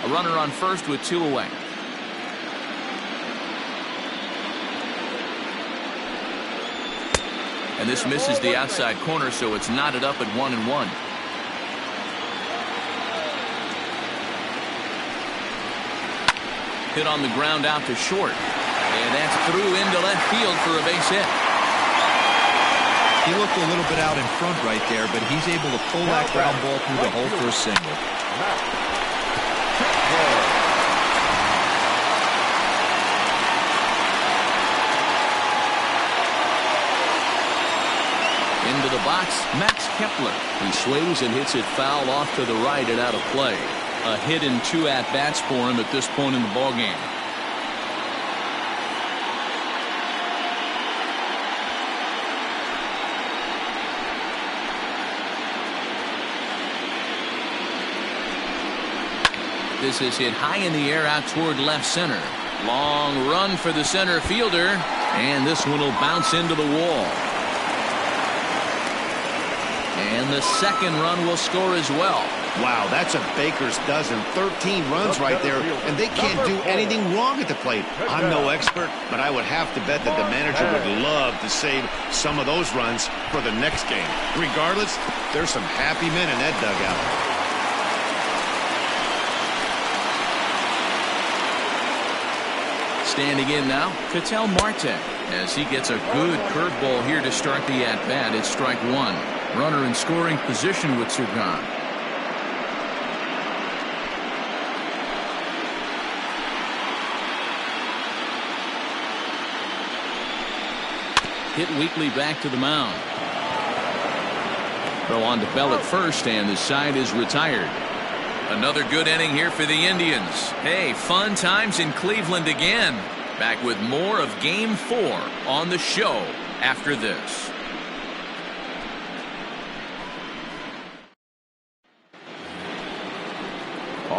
A runner on first with 2 away. And this misses the outside corner, so it's knotted up at 1-1. Hit on the ground out to short. And that's through into left field for a base hit. He looked a little bit out in front right there, but he's able to pull that ground ball through the hole for a single. Into the box, Max Kepler. He swings and hits it foul off to the right and out of play. A hit in 2 at-bats for him at this point in the ballgame. This is hit high in the air out toward left center. Long run for the center fielder, and this one will bounce into the wall. And the second run will score as well. Wow, that's a baker's dozen. 13 runs right there, and they can't do anything wrong at the plate. I'm no expert, but I would have to bet that the manager would love to save some of those runs for the next game. Regardless, there's some happy men in that dugout. Standing in now, Ketel Marte, as he gets a good curveball here to start the at-bat. It's strike 1. Runner in scoring position with 2 gone. Hit weakly back to the mound. Throw on to Bell at first, and the side is retired. Another good inning here for the Indians. Hey, fun times in Cleveland again. Back with more of Game 4 on the show after this.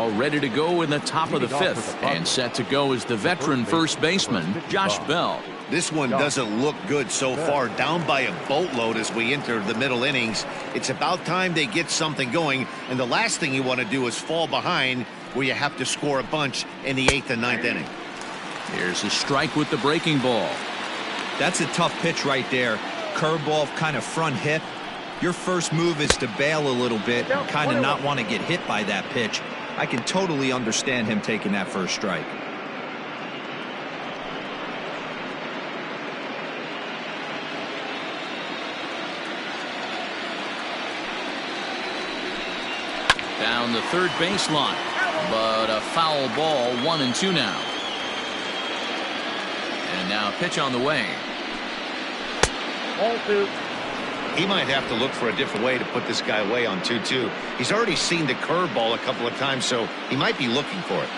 All ready to go in the top of the fifth. And set to go is the veteran first baseman, Josh Bell. This one doesn't look good so far. Down by a boatload as we enter the middle innings. It's about time they get something going. And the last thing you want to do is fall behind where you have to score a bunch in the 8th and 9th inning. Here's a strike with the breaking ball. That's a tough pitch right there. Curveball, kind of front hip. Your first move is to bail a little bit and kind of not want to get hit by that pitch. I can totally understand him taking that first strike. Down the third baseline, but a foul ball, 1-2 now. And now a pitch on the way. Ball 2. He might have to look for a different way to put this guy away on 2-2. He's already seen the curveball a couple of times, so he might be looking for it.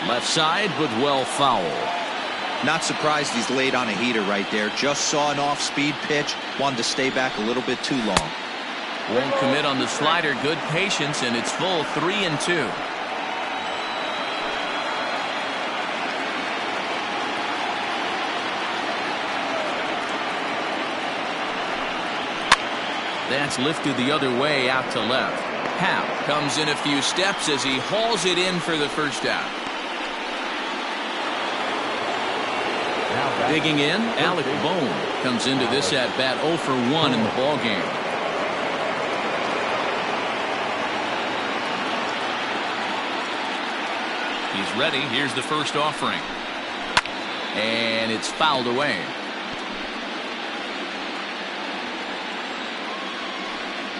Left side, but well foul. Not surprised he's laid on a heater right there. Just saw an off-speed pitch. Wanted to stay back a little bit too long. Won't commit on the slider. Good patience, and it's full 3-2. That's lifted the other way out to left. Hap comes in a few steps as he hauls it in for the first out. Digging in, Alec Bohm comes into this at bat 0 for 1 in the ball game. He's ready. Here's the first offering. And it's fouled away.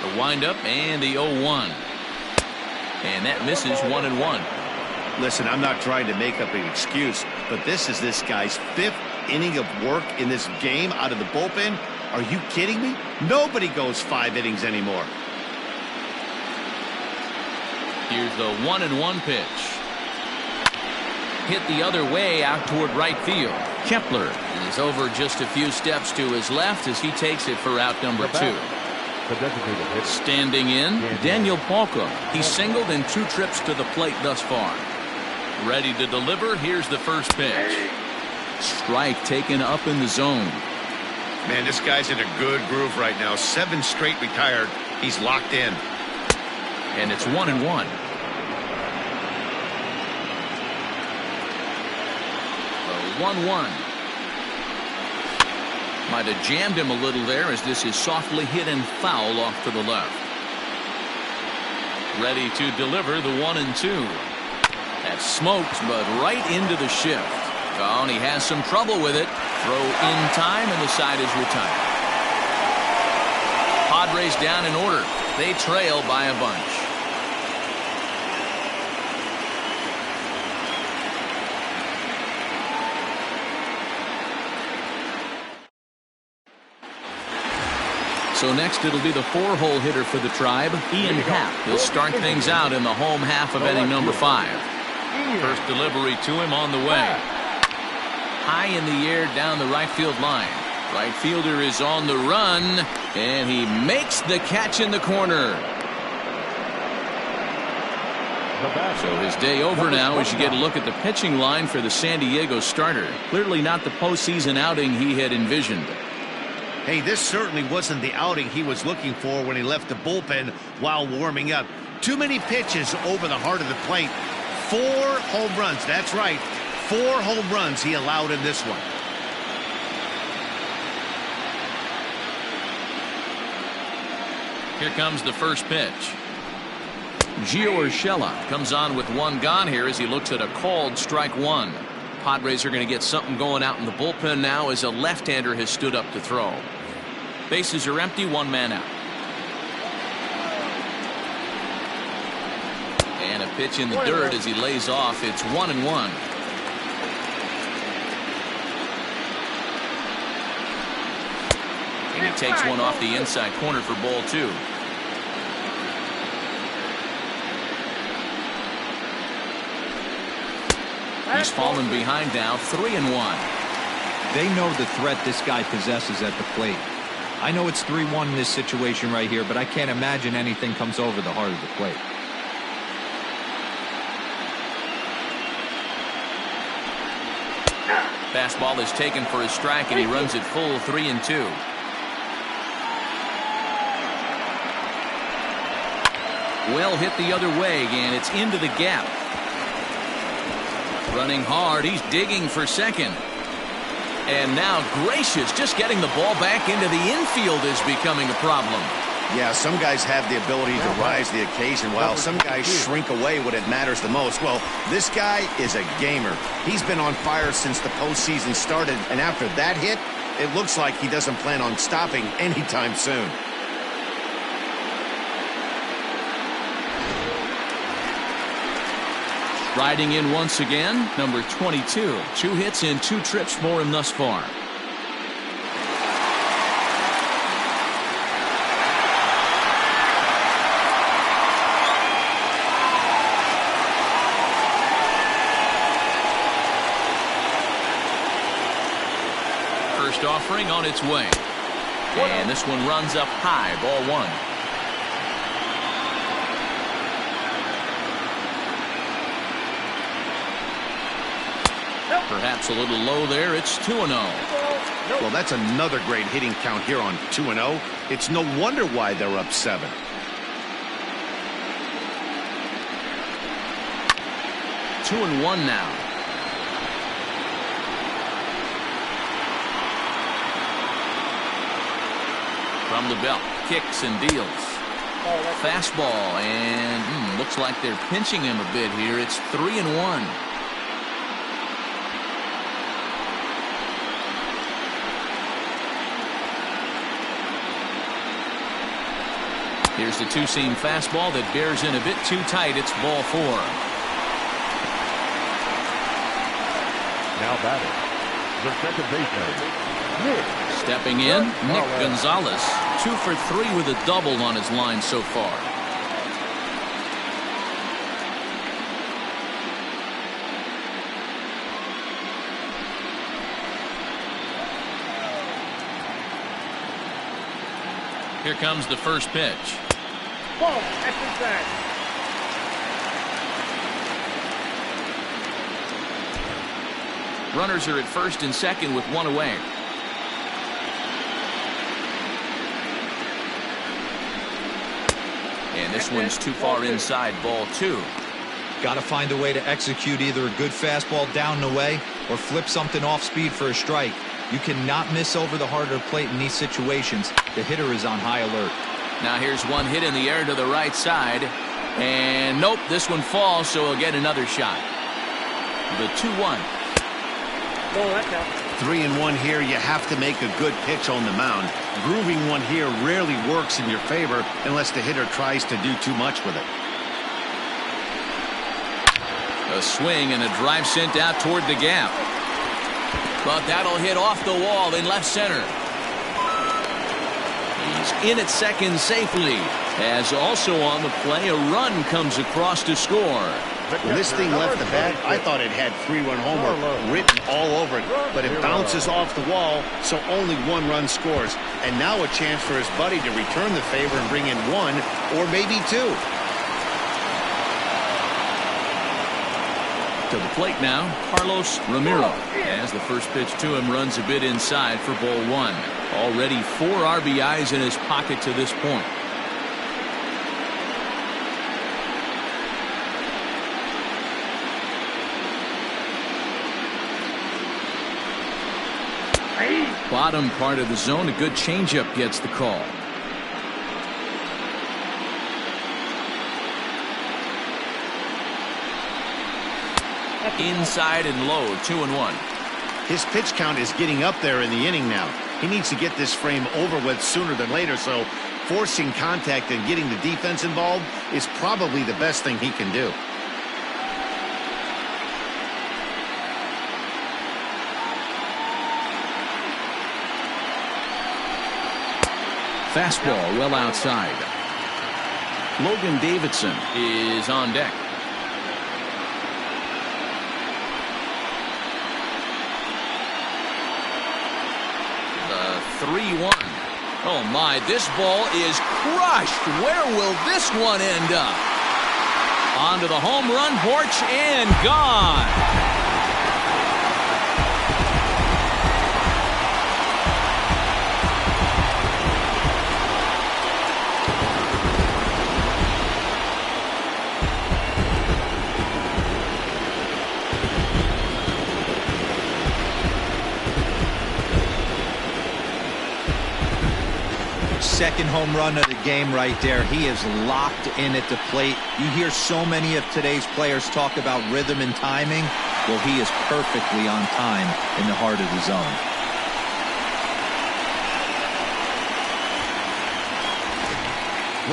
The windup and the 0-1. And that misses 1-1. Listen, I'm not trying to make up an excuse, but this is this guy's 5th inning of work in this game out of the bullpen. Are you kidding me? Nobody goes 5 innings anymore. Here's the 1-1 pitch. Hit the other way out toward right field. Kepler is over just a few steps to his left as he takes it for out number 2. Standing in, Daniel Palka. He singled in 2 trips to the plate thus far. Ready to deliver. Here's the first pitch. Strike taken up in the zone. Man, this guy's in a good groove right now. 7 straight retired. He's locked in. And it's 1-1. The 1-1. Might have jammed him a little there as this is softly hit and foul off to the left. Ready to deliver the 1-2. That's smoked, but right into the shift. Oh, and he has some trouble with it. Throw in time, and the side is retired. Padres down in order. They trail by a bunch. So next it'll be the 4-hole hitter for the Tribe, Ian Happ. He'll start things out in the home half of inning number 5. First delivery to him on the way. High in the air down the right field line. Right fielder is on the run, and he makes the catch in the corner. So his day over now as you get a look at the pitching line for the San Diego starter. Clearly not the postseason outing he had envisioned. Hey, this certainly wasn't the outing he was looking for when he left the bullpen while warming up. Too many pitches over the heart of the plate. 4 home runs. That's right. 4 home runs he allowed in this one. Here comes the first pitch. Gio Urshela comes on with 1 gone here as he looks at a called strike 1. Padres are going to get something going out in the bullpen now as a left-hander has stood up to throw. Bases are empty, 1 man out. And a pitch in the dirt as he lays off. It's 1-1. And he takes one off the inside corner for ball 2. He's fallen behind now, 3-1. They know the threat this guy possesses at the plate. I know it's 3-1 in this situation right here, but I can't imagine anything comes over the heart of the plate. Fastball is taken for a strike, and he runs it full 3-2. Well hit the other way, and it's into the gap. Running hard, he's digging for second. And now Gracious, just getting the ball back into the infield is becoming a problem. Yeah, some guys have the ability to rise the occasion while some guys shrink away when it matters the most. Well, this guy is a gamer. He's been on fire since the postseason started, and after that hit, it looks like he doesn't plan on stopping anytime soon. Riding in once again, number 22. 2 hits and 2 trips for him thus far. First offering on its way. And this one runs up high, ball 1. Perhaps a little low there. It's 2-0. Well, that's another great hitting count here on 2-0. It's no wonder why they're up 7. Two and one now. From the belt, kicks and deals. Fastball, and looks like they're pinching him a bit here. It's 3-1. Here's the two-seam fastball that bears in a bit too tight. It's ball 4. Now batting, the second baseman. Stepping in, Nick Gonzalez. 2 for 3 with a double on his line so far. Here comes the first pitch. Ball, that's inside. Runners are at first and second with 1 away. And this one's too far inside, ball 2. Got to find a way to execute either a good fastball down and away or flip something off speed for a strike. You cannot miss over the heart of the plate in these situations. The hitter is on high alert. Now here's one hit in the air to the right side. And nope, this one falls, so he'll get another shot. The 2-1. 3-1 here. You have to make a good pitch on the mound. Grooving one here rarely works in your favor unless the hitter tries to do too much with it. A swing and a drive sent out toward the gap. But that'll hit off the wall in left center. He's in at second safely. As also on the play, a run comes across to score. When this thing left the bat, I thought it had 3-run homer written all over it. But it bounces off the wall, so only 1 run scores. And now a chance for his buddy to return the favor and bring in 1 or maybe 2. To the plate now, Carlos Ramiro. As the first pitch to him runs a bit inside for ball 1. Already 4 RBIs in his pocket to this point. Bottom part of the zone, a good changeup gets the call. Inside and low, 2-1. His pitch count is getting up there in the inning now. He needs to get this frame over with sooner than later, so forcing contact and getting the defense involved is probably the best thing he can do. Fastball well outside. Logan Davidson is on deck. The 3-1. Oh, my, this ball is crushed. Where will this one end up? Onto the home run porch and gone. Second home run of the game right there. He is locked in at the plate. You hear so many of today's players talk about rhythm and timing. Well, he is perfectly on time in the heart of the zone.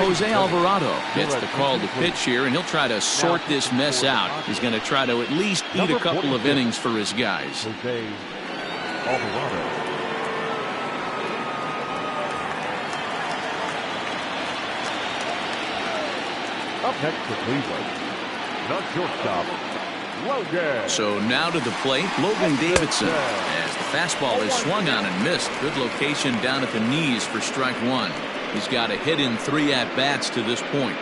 Jose Alvarado gets the call to pitch here, and he'll try to sort this mess out. He's going to try to at least eat a couple of innings for his guys. Jose Alvarado. Up next for Cleveland, the shortstop, Logan. So now to the plate, Logan Davidson, as the fastball is swung on and missed. Good location down at the knees for strike one. He's got a hit in 3 at-bats to this point.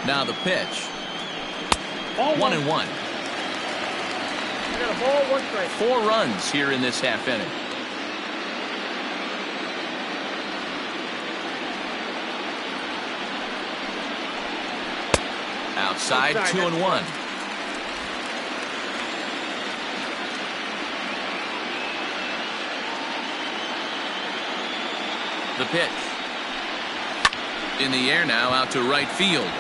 Now the pitch. 1-1. Got a ball, 1 strike. 4 runs here in this half inning. Outside, 2-1. The pitch. In the air now, out to right field.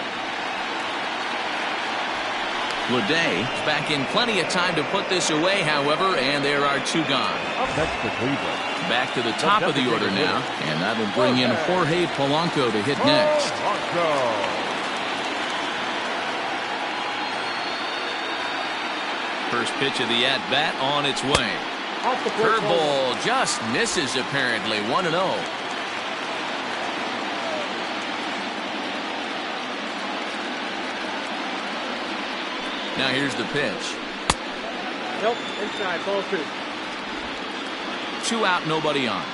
Leday is back in plenty of time to put this away, however, and there are 2 gone. Up next for Cleveland. Back to the top of the order now, and that'll bring in Jorge Polanco to hit next. First pitch of the at-bat on its way. Curveball just misses apparently. 1-0. Now here's the pitch. Nope, inside, ball 2. 2 out, nobody on.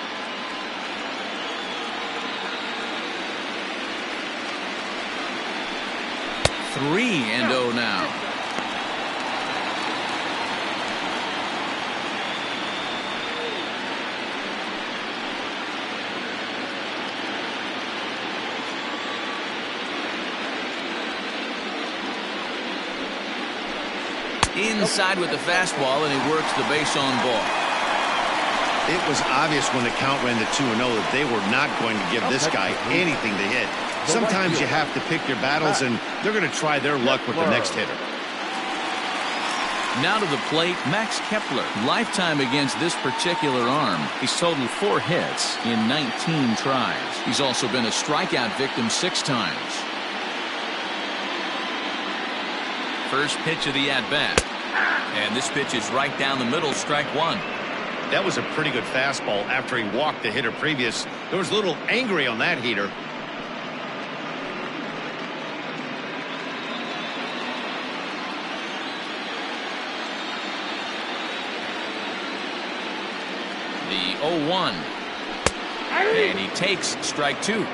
Three and 0 now. Inside with the fastball, and he works the base on ball. It was obvious when the count ran to 2-0 that they were not going to give this guy anything to hit. Sometimes you have to pick your battles, and they're going to try their luck with the next hitter. Now to the plate, Max Kepler. Lifetime against this particular arm. He's totaled 4 hits in 19 tries. He's also been a strikeout victim 6 times. First pitch of the at-bat. And this pitch is right down the middle, strike 1. That was a pretty good fastball after he walked the hitter previous. There was a little angry on that heater. The 0-1. And he takes strike 2.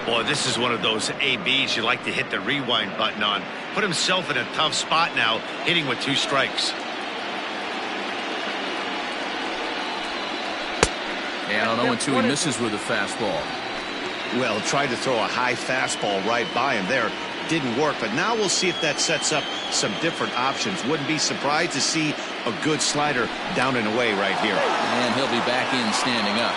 Boy, this is one of those ABs you like to hit the rewind button on. Put himself in a tough spot now, hitting with 2 strikes. And on 0-2, he misses with a fastball. Well, tried to throw a high fastball right by him there. Didn't work, but now we'll see if that sets up some different options. Wouldn't be surprised to see a good slider down and away right here. And he'll be back in standing up.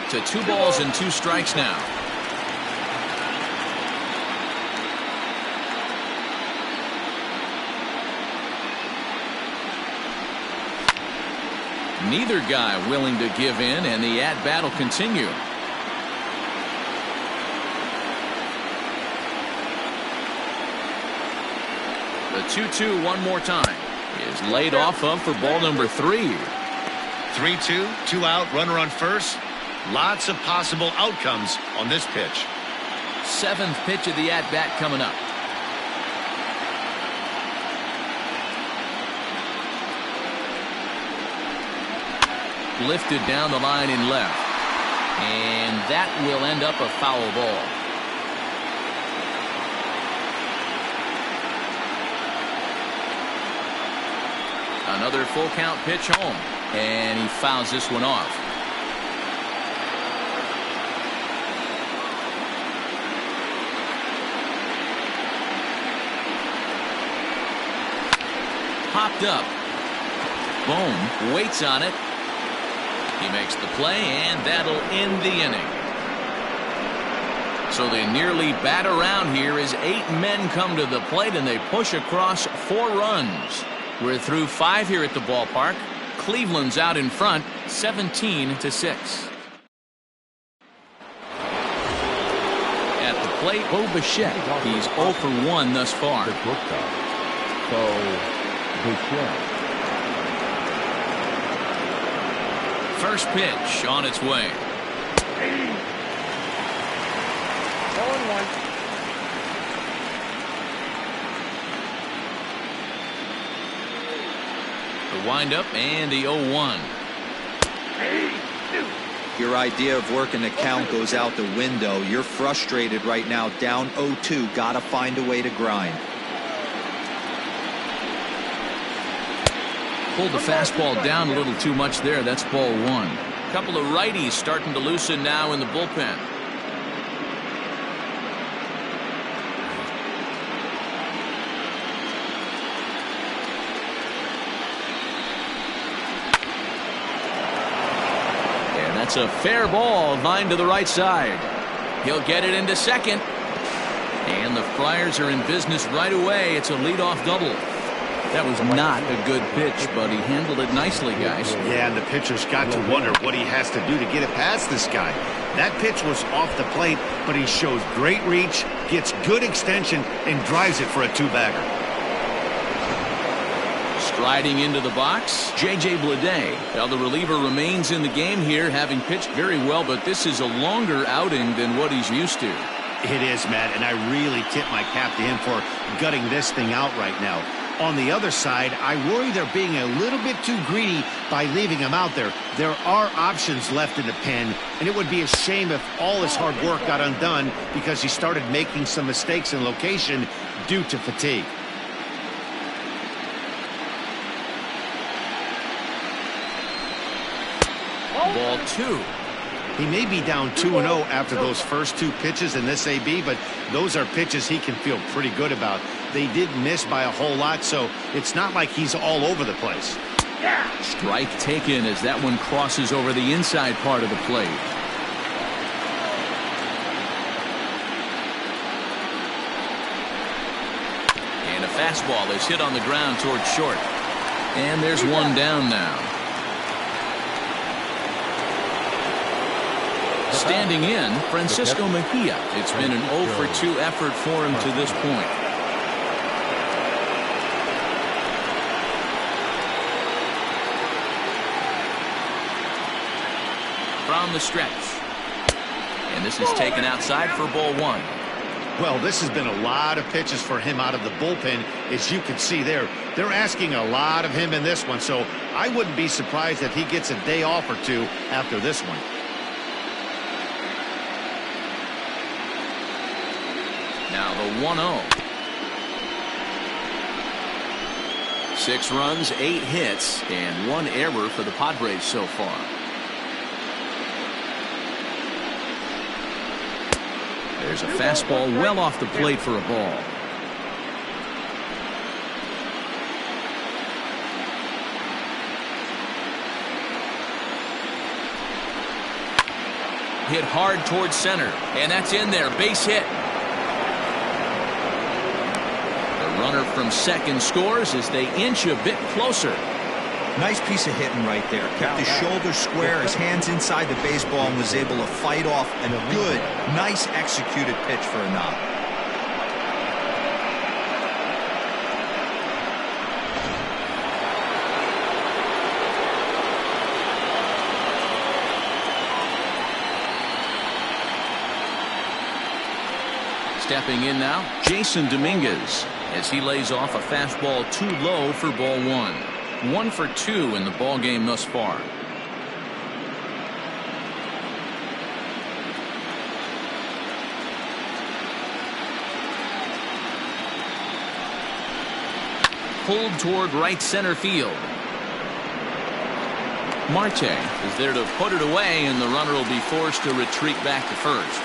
To 2 balls and 2 strikes now. Neither guy willing to give in, and the at-bat will continue. The 2-2 one more time. is laid off of for ball number 3. 3-2, 2 out, runner on first. Lots of possible outcomes on this pitch. 7th pitch of the at-bat coming up. Lifted down the line in left. And that will end up a foul ball. Another full count pitch home. And he fouls this one off. Popped up. Bohm waits on it. He makes the play, and that'll end the inning. So they nearly bat around here as 8 men come to the plate, and they push across 4 runs. We're through 5 here at the ballpark. Cleveland's out in front, 17-6. At the plate, Bo Bichette. He's 0 for 1 thus far. First pitch on its way. 0-1. The windup and the 0-1. Your idea of working the count goes out the window. You're frustrated right now, down 0-2. Got to find a way to grind. Pulled the fastball down a little too much there. That's ball 1. Couple of righties starting to loosen now in the bullpen. And that's a fair ball, line to the right side. He'll get it into second. And the Friars are in business right away. It's a leadoff double. That was not a good pitch, but he handled it nicely, guys. Yeah, and the pitcher's got to wonder what he has to do to get it past this guy. That pitch was off the plate, but he shows great reach, gets good extension, and drives it for a 2-bagger. Striding into the box, J.J. Bleday. Now the reliever remains in the game here, having pitched very well, but this is a longer outing than what he's used to. It is, Matt, and I really tip my cap to him for gutting this thing out right now. On the other side, I worry they're being a little bit too greedy by leaving him out there. There are options left in the pen, and it would be a shame if all his hard work got undone because he started making some mistakes in location due to fatigue. Ball 2. He may be down 2-0 after those first 2 pitches in this AB, but those are pitches he can feel pretty good about. They did miss by a whole lot, so it's not like he's all over the place. Strike taken as that one crosses over the inside part of the plate. And a fastball is hit on the ground towards short. And there's one down now. Standing in, Francisco Mejia. It's been an 0 for 2 effort for him to this point. From the stretch. And this is taken outside for ball 1. Well, this has been a lot of pitches for him out of the bullpen, as you can see there. They're asking a lot of him in this one, so I wouldn't be surprised if he gets a day off or 2 after this one. Now the 1-0. 6 runs, 8 hits, and 1 error for the Padres so far. There's a fastball well off the plate for a ball. Hit hard towards center, and that's in there. Base hit. The runner from second scores as they inch a bit closer. Nice piece of hitting right there. Kept his shoulders square, his hands inside the baseball, and was able to fight off a good, nice executed pitch for a knock. Stepping in now, Jason Dominguez, as he lays off a fastball too low for ball one. 1 for 2 in the ball game thus far. Pulled toward right center field. Marte is there to put it away, and the runner will be forced to retreat back to first.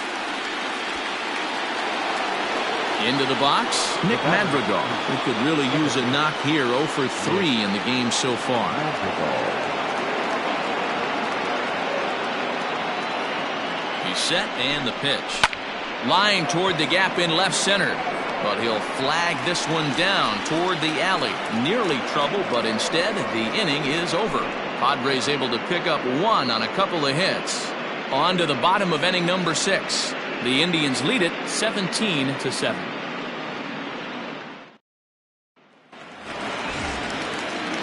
Into the box, Nick Madrigal, who could really use a knock here. 0 for 3 in the game so far. He's set, and the pitch. Line toward the gap in left center. But he'll flag this one down toward the alley. Nearly trouble, but instead the inning is over. Padres able to pick up 1 on a couple of hits. On to the bottom of inning number 6. The Indians lead it 17-7.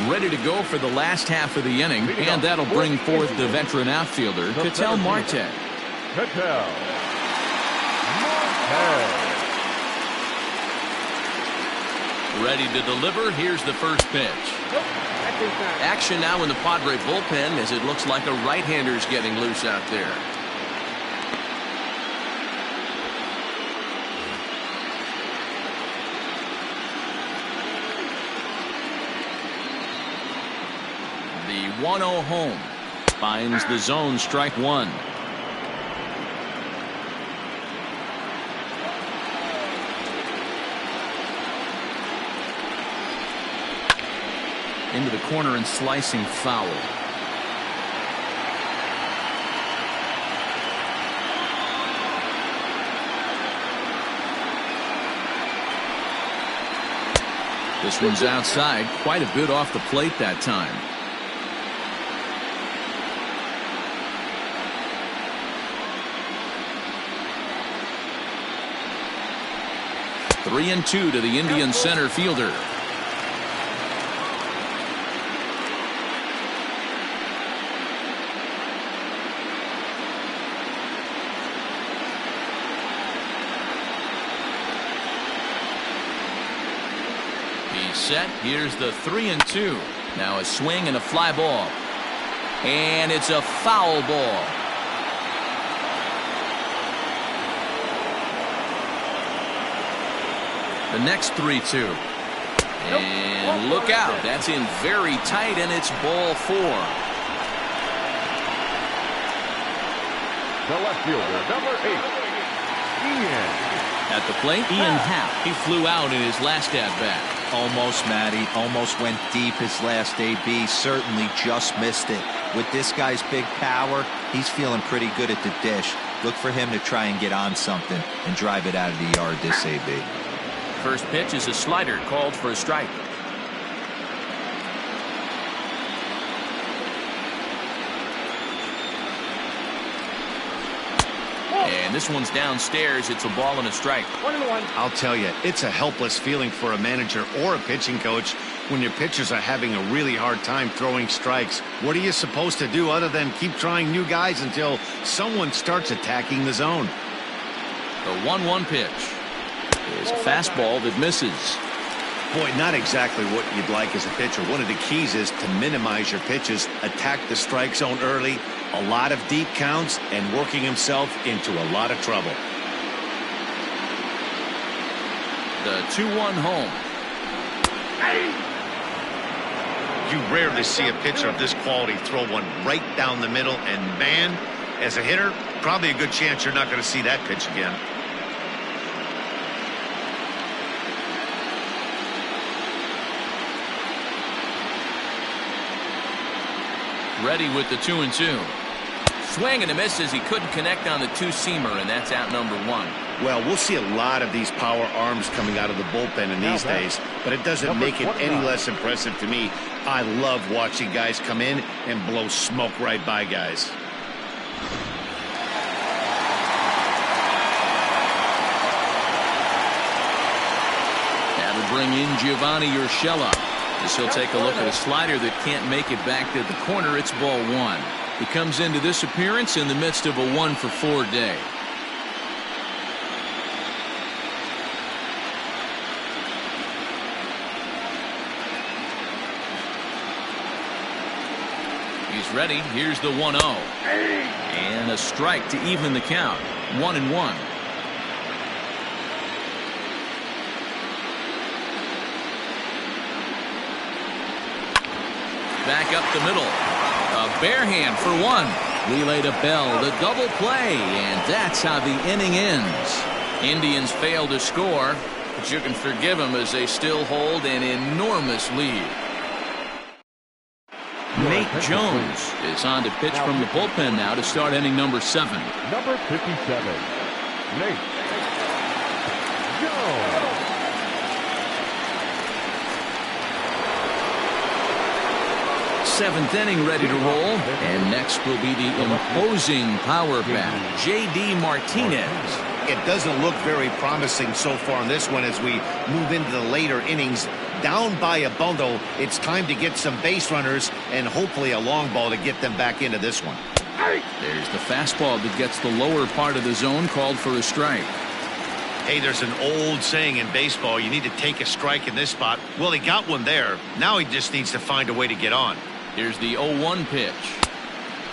Ready to go for the last half of the inning, and that'll bring forth the veteran outfielder, Ketel Marte. Ketel Marte. Ready to deliver. Here's the first pitch. Action now in the Padre bullpen, as it looks like a right-hander's getting loose out there. The 1-0 home finds the zone, strike one. Into the corner and slicing foul. This one's outside, quite a bit off the plate that time. Three and 2 to the Indian center fielder. Set. Here's the 3 and 2. Now a swing and a fly ball. And it's a foul ball. The next 3-2. And look out. That's in very tight, and it's ball 4. The left fielder, number 8, Ian. At the plate, Ian Happ. He flew out in his last at-bat. Almost, Matty. Almost went deep his last AB. Certainly just missed it. With this guy's big power, he's feeling pretty good at the dish. Look for him to try and get on something and drive it out of the yard this AB. First pitch is a slider called for a strike. And this one's downstairs. It's a ball and a strike. 1-1. I'll tell you, it's a helpless feeling for a manager or a pitching coach when your pitchers are having a really hard time throwing strikes. What are you supposed to do other than keep trying new guys until someone starts attacking the zone? The 1-1 pitch is a fastball that misses. Boy, not exactly what you'd like as a pitcher. One of the keys is to minimize your pitches, attack the strike zone early, a lot of deep counts, and working himself into a lot of trouble. The 2-1 home. You rarely see a pitcher of this quality throw one right down the middle, and man, as a hitter, probably a good chance you're not going to see that pitch again. Ready with the 2-2. Swing and a miss as he couldn't connect on the two-seamer, and that's out number 1. Well, we'll see a lot of these power arms coming out of the bullpen in these days, but it doesn't make it any less impressive to me. I love watching guys come in and blow smoke right by guys. That'll bring in Giovanni Urshela. As he'll take a look at a slider that can't make it back to the corner. It's ball 1. He comes into this appearance in the midst of a 1-for-4 day. ready. Here's the 1-0. And a strike to even the count. 1-1. Back up the middle. A bare hand for one. Relay to Bell. The double play. And that's how the inning ends. Indians fail to score, but you can forgive them as they still hold an enormous lead. Nate Jones is on to pitch from the bullpen now to start inning number 7. Number 57, Nate Jones. Seventh inning ready to roll. And next will be the imposing power bat, J.D. Martinez. It doesn't look very promising so far in this one as we move into the later innings. Down by a bundle, it's time to get some base runners and hopefully a long ball to get them back into this one. There's the fastball that gets the lower part of the zone, called for a strike. Hey, there's an old saying in baseball, you need to take a strike in this spot. Well, he got one there. Now he just needs to find a way to get on. Here's the 0-1 pitch.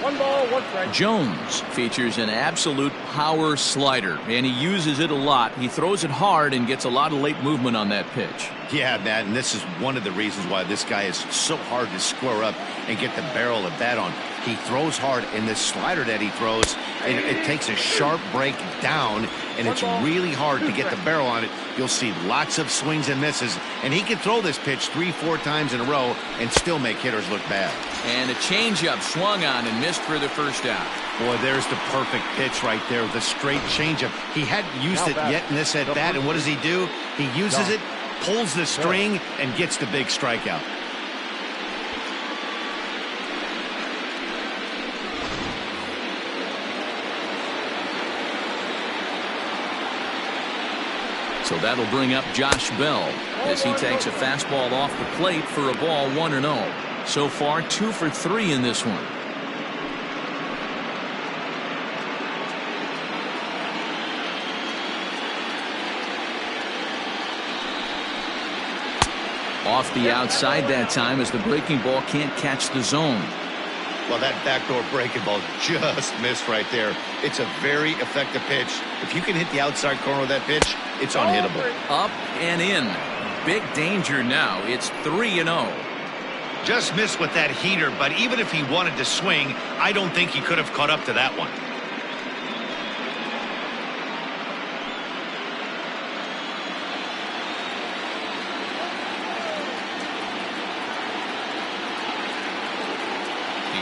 1 ball, 1 strike. Jones features an absolute power slider, and he uses it a lot. He throws it hard and gets a lot of late movement on that pitch. Yeah, Matt, and this is one of the reasons why this guy is so hard to square up and get the barrel of bat on. He throws hard, and this slider that he throws, it takes a sharp break down, and it's really hard to get the barrel on it. You'll see lots of swings and misses, and he can throw this pitch 3-4 times in a row and still make hitters look bad. And a changeup swung on and missed for the first out. Boy, there's the perfect pitch right there, the straight changeup. He hadn't used it yet in this at-bat, and what does he do? He uses it, pulls the string, and gets the big strikeout. So that'll bring up Josh Bell as he takes a fastball off the plate for a ball, 1-0. So far, 2 for 3 in this one. Off the outside that time as the breaking ball can't catch the zone. Well, that backdoor breaking ball just missed right there. It's a very effective pitch. If you can hit the outside corner of that pitch, it's unhittable. Up and in. Big danger now. It's 3-0. Just missed with that heater, but even if he wanted to swing, I don't think he could have caught up to that one.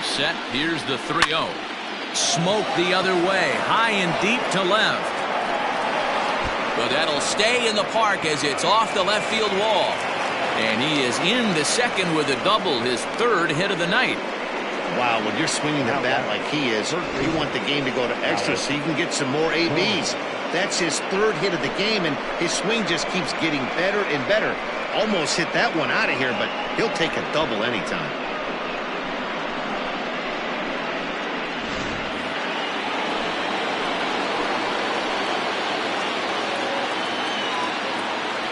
Set. Here's the 3-0. Smoke the other way. High and deep to left. But that'll stay in the park as it's off the left field wall. And he is in the second with a double, his 3rd hit of the night. Wow, when you're swinging the bat like he is, you want the game to go to extra so you can get some more ABs. That's his 3rd hit of the game, and his swing just keeps getting better and better. Almost hit that one out of here, but he'll take a double anytime.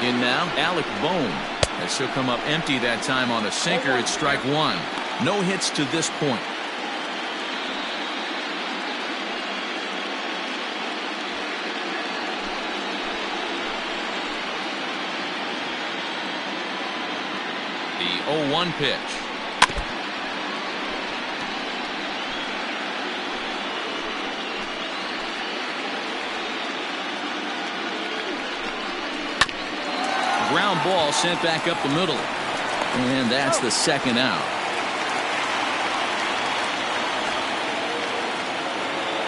In now, Alec Bohm. As he'll come up empty that time on a sinker, it's strike 1. No hits to this point. The 0-1 pitch. Ground ball sent back up the middle. And that's the 2nd out.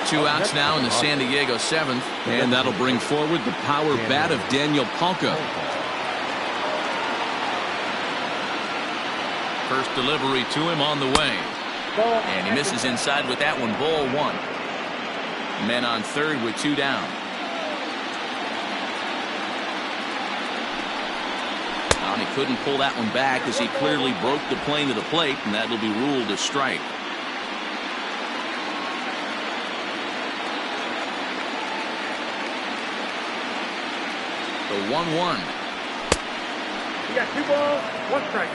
2 outs now in the San Diego 7th. And that'll bring forward the power bat of Daniel Palka. First delivery to him on the way. And he misses inside with that one. Ball 1. Men on third with 2 down. He couldn't pull that one back as he clearly broke the plane to the plate, and that'll be ruled a strike. The 1-1. You got 2 balls, 1 strike.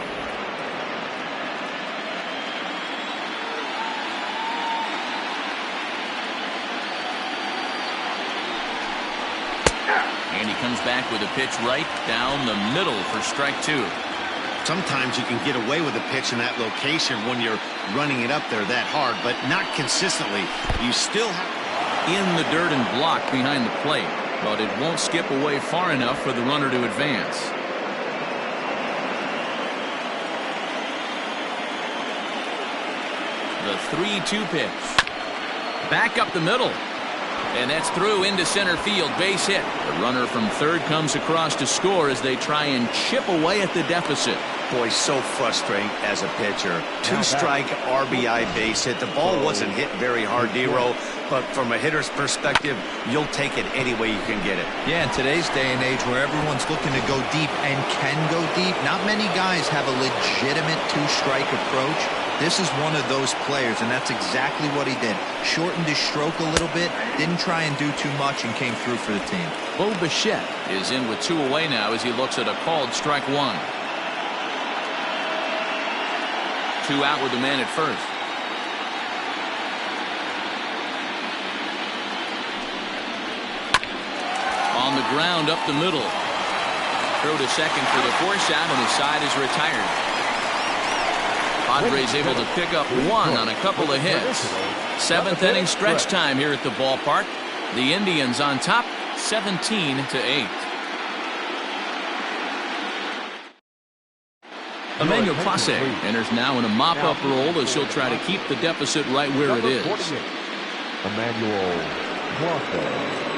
And he comes back with a pitch right down the middle for strike 2. Sometimes you can get away with a pitch in that location when you're running it up there that hard, but not consistently. You still have in the dirt and blocked behind the plate, but it won't skip away far enough for the runner to advance. The 3-2 pitch. Back up the middle. And that's through into center field. Base hit. The runner from third comes across to score as they try and chip away at the deficit. Boy, so frustrating as a pitcher. 2-strike RBI base hit. The ball wasn't hit very hard, D-Row, but from a hitter's perspective, you'll take it any way you can get it. Yeah, in today's day and age where everyone's looking to go deep and can go deep, not many guys have a legitimate 2-strike approach. This is one of those players, and that's exactly what he did. Shortened his stroke a little bit, didn't try and do too much, and came through for the team. Bo Bichette is in with 2 away now as he looks at a called strike 1. 2 out with the man at first. On the ground up the middle. Throw to second for the force out, and his side is retired. Padres able to pick up 1 on a couple of hits. 7th inning stretch time here at the ballpark. The Indians on top, 17-8. Emmanuel Clase enters now in a mop-up role as he'll try to keep the deficit right where it is. Emmanuel Clase.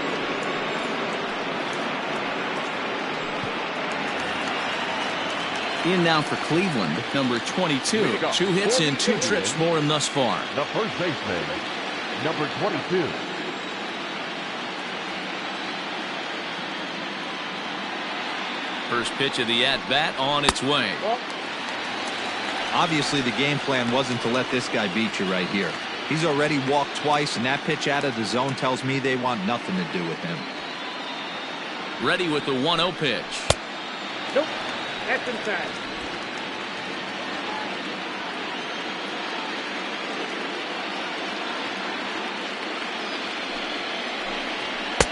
In now for Cleveland, number 22. 2 hits in 2 trips for him thus far. The first baseman, number 22. First pitch of the at-bat on its way. Obviously, the game plan wasn't to let this guy beat you right here. He's already walked twice, and that pitch out of the zone tells me they want nothing to do with him. Ready with the 1-0 pitch. Nope. That's inside.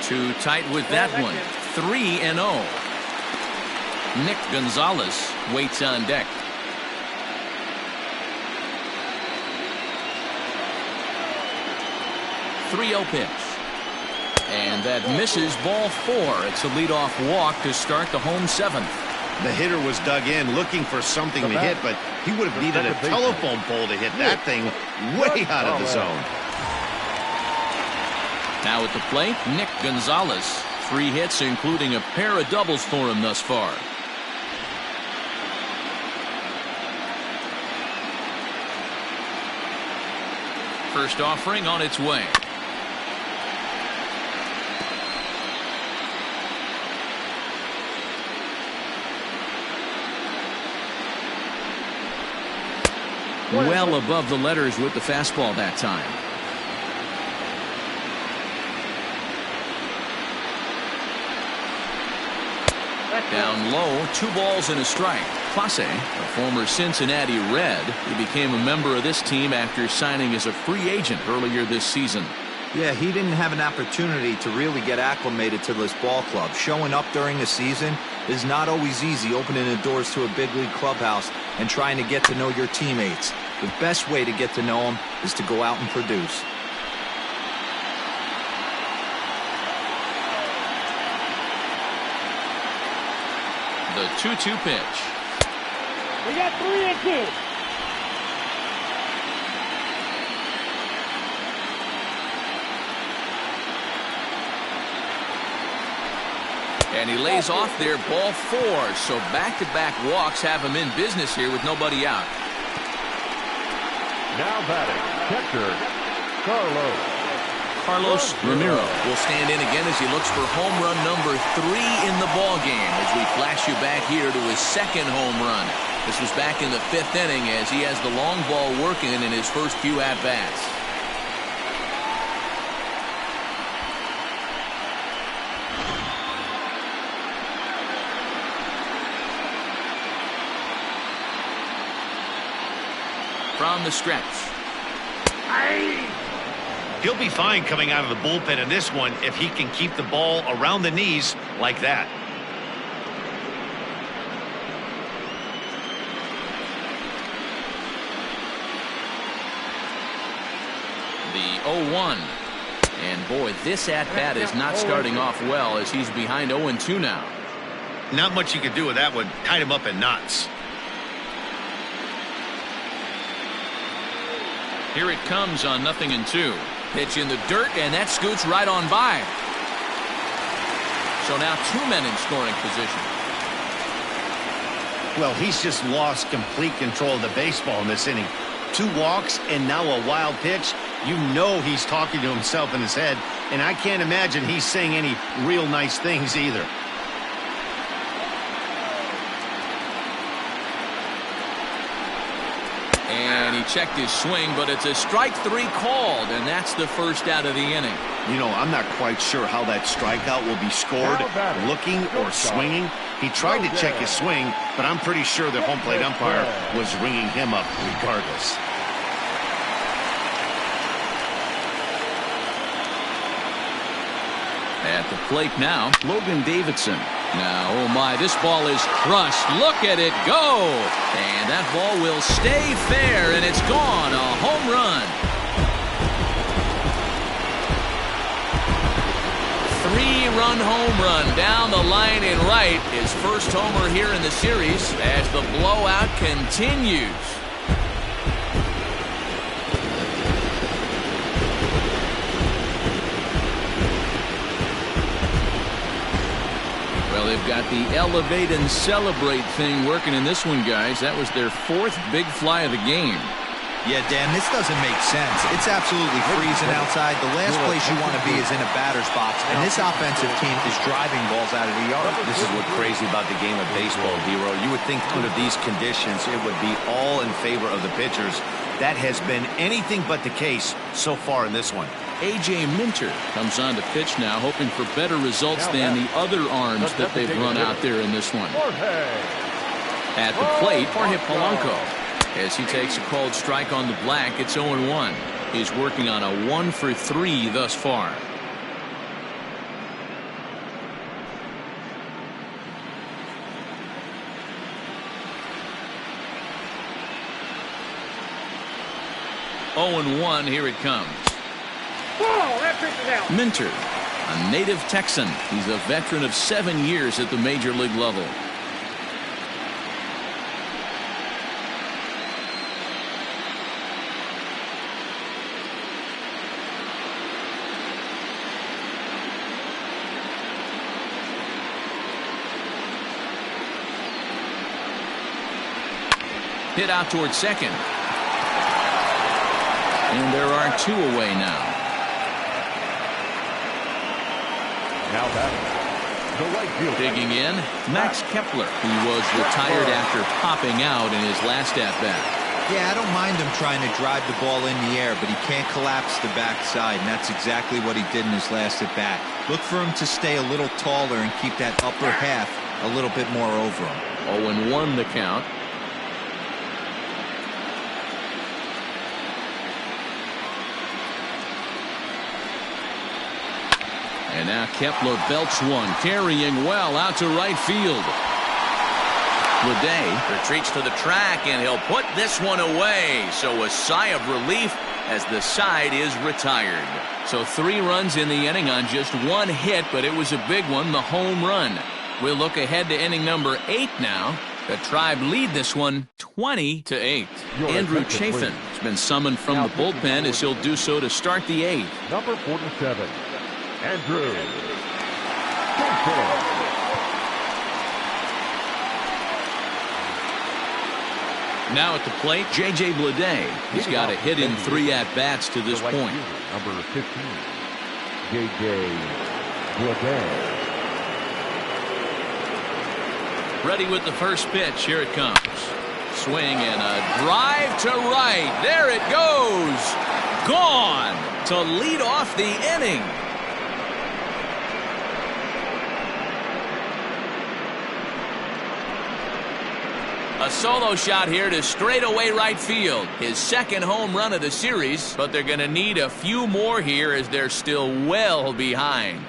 Too tight with that one. 3-0. Nick Gonzalez waits on deck. .30 pitch. And that misses ball 4. It's a leadoff walk to start the home 7th. The hitter was dug in looking for something to hit, but he would have needed a telephone pole to hit that thing way out of the zone. Now at the plate, Nick Gonzalez. 3 hits, including a pair of doubles for him thus far. First offering on its way. Well above the letters with the fastball that time. Down low, 2 balls and a strike. Clase, a former Cincinnati Red, who became a member of this team after signing as a free agent earlier this season. Yeah, he didn't have an opportunity to really get acclimated to this ball club. Showing up during the season is not always easy, opening the doors to a big league clubhouse and trying to get to know your teammates. The best way to get to know them is to go out and produce. The 2-2 pitch. We got 3-2. And he lays off there, ball 4. So back-to-back walks have him in business here with nobody out. Now batting, catcher, Carlos Ramiro will stand in again as he looks for home run number 3 in the ball game as we flash you back here to his 2nd home run. This was back in the 5th inning as he has the long ball working in his first few at-bats. From the stretch. He'll be fine coming out of the bullpen in this one if he can keep the ball around the knees like that. The 0-1. And boy, this at-bat is not starting off well as he's behind 0-2 now. Not much you can do with that one. Tied him up in knots. Here it comes on 0-2. Pitch in the dirt, and that scoots right on by. So now 2 men in scoring position. Well, he's just lost complete control of the baseball in this inning. 2 walks and now a wild pitch. You know he's talking to himself in his head, and I can't imagine he's saying any real nice things either. And he checked his swing, but it's a strike 3 called, and that's the first out of the inning. You know, I'm not quite sure how that strikeout will be scored, looking or swinging. He tried to check his swing, but I'm pretty sure the home plate umpire was ringing him up regardless. At the plate now, Logan Davidson. Now, oh my, this ball is crushed. Look at it go. And that ball will stay fair, and it's gone. A home run. 3-run home run down the line in right. His first homer here in the series as the blowout continues. Well, they've got the elevate and celebrate thing working in this one, guys. That was their 4th big fly of the game. Yeah, Dan, this doesn't make sense. It's absolutely freezing outside. The last place you want to be is in a batter's box, and this offensive team is driving balls out of the yard. This is what's crazy about the game of baseball, Hero. You would think under these conditions it would be all in favor of the pitchers. That has been anything but the case so far in this one. A.J. Minter comes on to pitch now, hoping for better results than the other arms that they've run out there in this one. At the plate, Jorge Polanco. As he takes a called strike on the black, it's 0-1. He's working on a 1 for 3 thus far. Oh, 0-1, here it comes. Minter, a native Texan. He's a veteran of 7 years at the major league level. Hit out towards second. And there are 2 away now. Now batting, the right fielder. Digging in, Max Kepler, who was retired after popping out in his last at-bat. Yeah, I don't mind him trying to drive the ball in the air, but he can't collapse the backside, and that's exactly what he did in his last at-bat. Look for him to stay a little taller and keep that upper half a little bit more over him. 0-1 the count. And now Kepler belts one, carrying well out to right field. Leday retreats to the track, and he'll put this one away. So a sigh of relief as the side is retired. So 3 runs in the inning on just 1 hit, but it was a big one, the home run. We'll look ahead to inning number 8 now. The Tribe lead this one 20-8. Andrew Chafin has been summoned from the bullpen as he'll do so to start the 8th. Number 47, Andrew Chafin. Now at the plate, J.J. Bleday. He's got a hit in 3 at-bats to this point. Number 15, J.J. Bleday. Ready with the first pitch. Here it comes. Swing and a drive to right. There it goes. Gone to lead off the inning. A solo shot here to straightaway right field. His second home run of the series, but they're going to need a few more here as they're still well behind.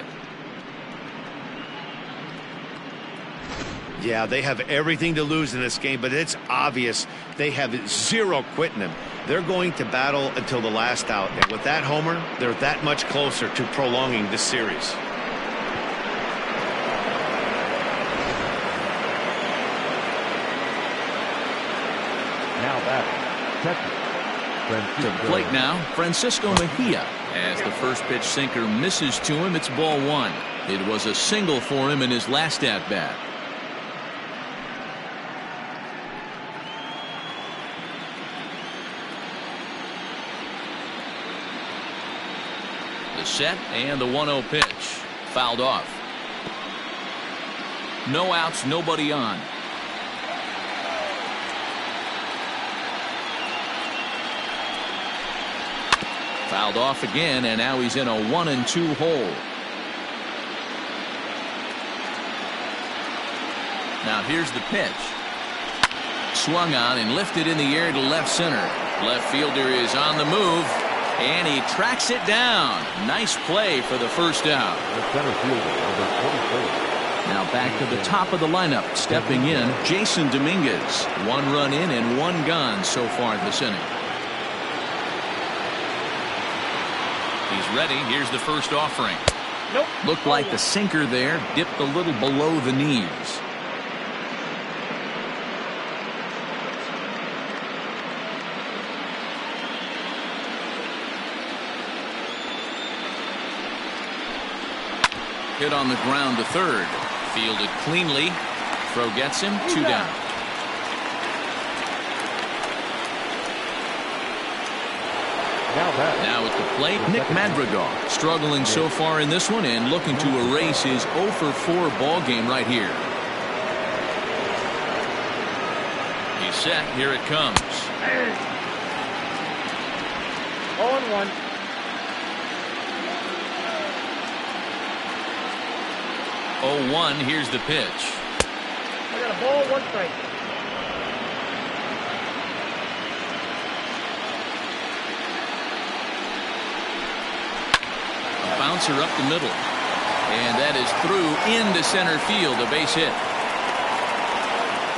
Yeah, they have everything to lose in this game, but it's obvious they have zero quitting them. They're going to battle until the last out. And with that homer, they're that much closer to prolonging this series. Now batting, To the plate now, Francisco Mejia. As the first pitch sinker misses to him, it's ball one. It was a single for him in his last at-bat. The set and the 1-0 pitch. Fouled off. No outs, nobody on. Fouled off again, and now he's in a 1-2 hole. Now here's the pitch. Swung on and lifted in the air to left center. Left fielder is on the move, and he tracks it down. Nice play for the first out. the center fielder, number 24. Now back to the top of the lineup. Stepping in, Jason Dominguez. 1 run in and 1 gone so far this inning. He's ready. Here's the first offering. Nope. Looked like the sinker there dipped a little below the knees. Hit on the ground to third. Fielded cleanly. Throw gets him. 2 down. Now at the plate, Nick Madrigal. Struggling so far in this one and looking to erase his 0 for 4 ball game right here. He's set. Here it comes. 0-1. 0-1. Here's the pitch. I got a ball, 1 strike. Bouncer up the middle. And that is through into center field. A base hit.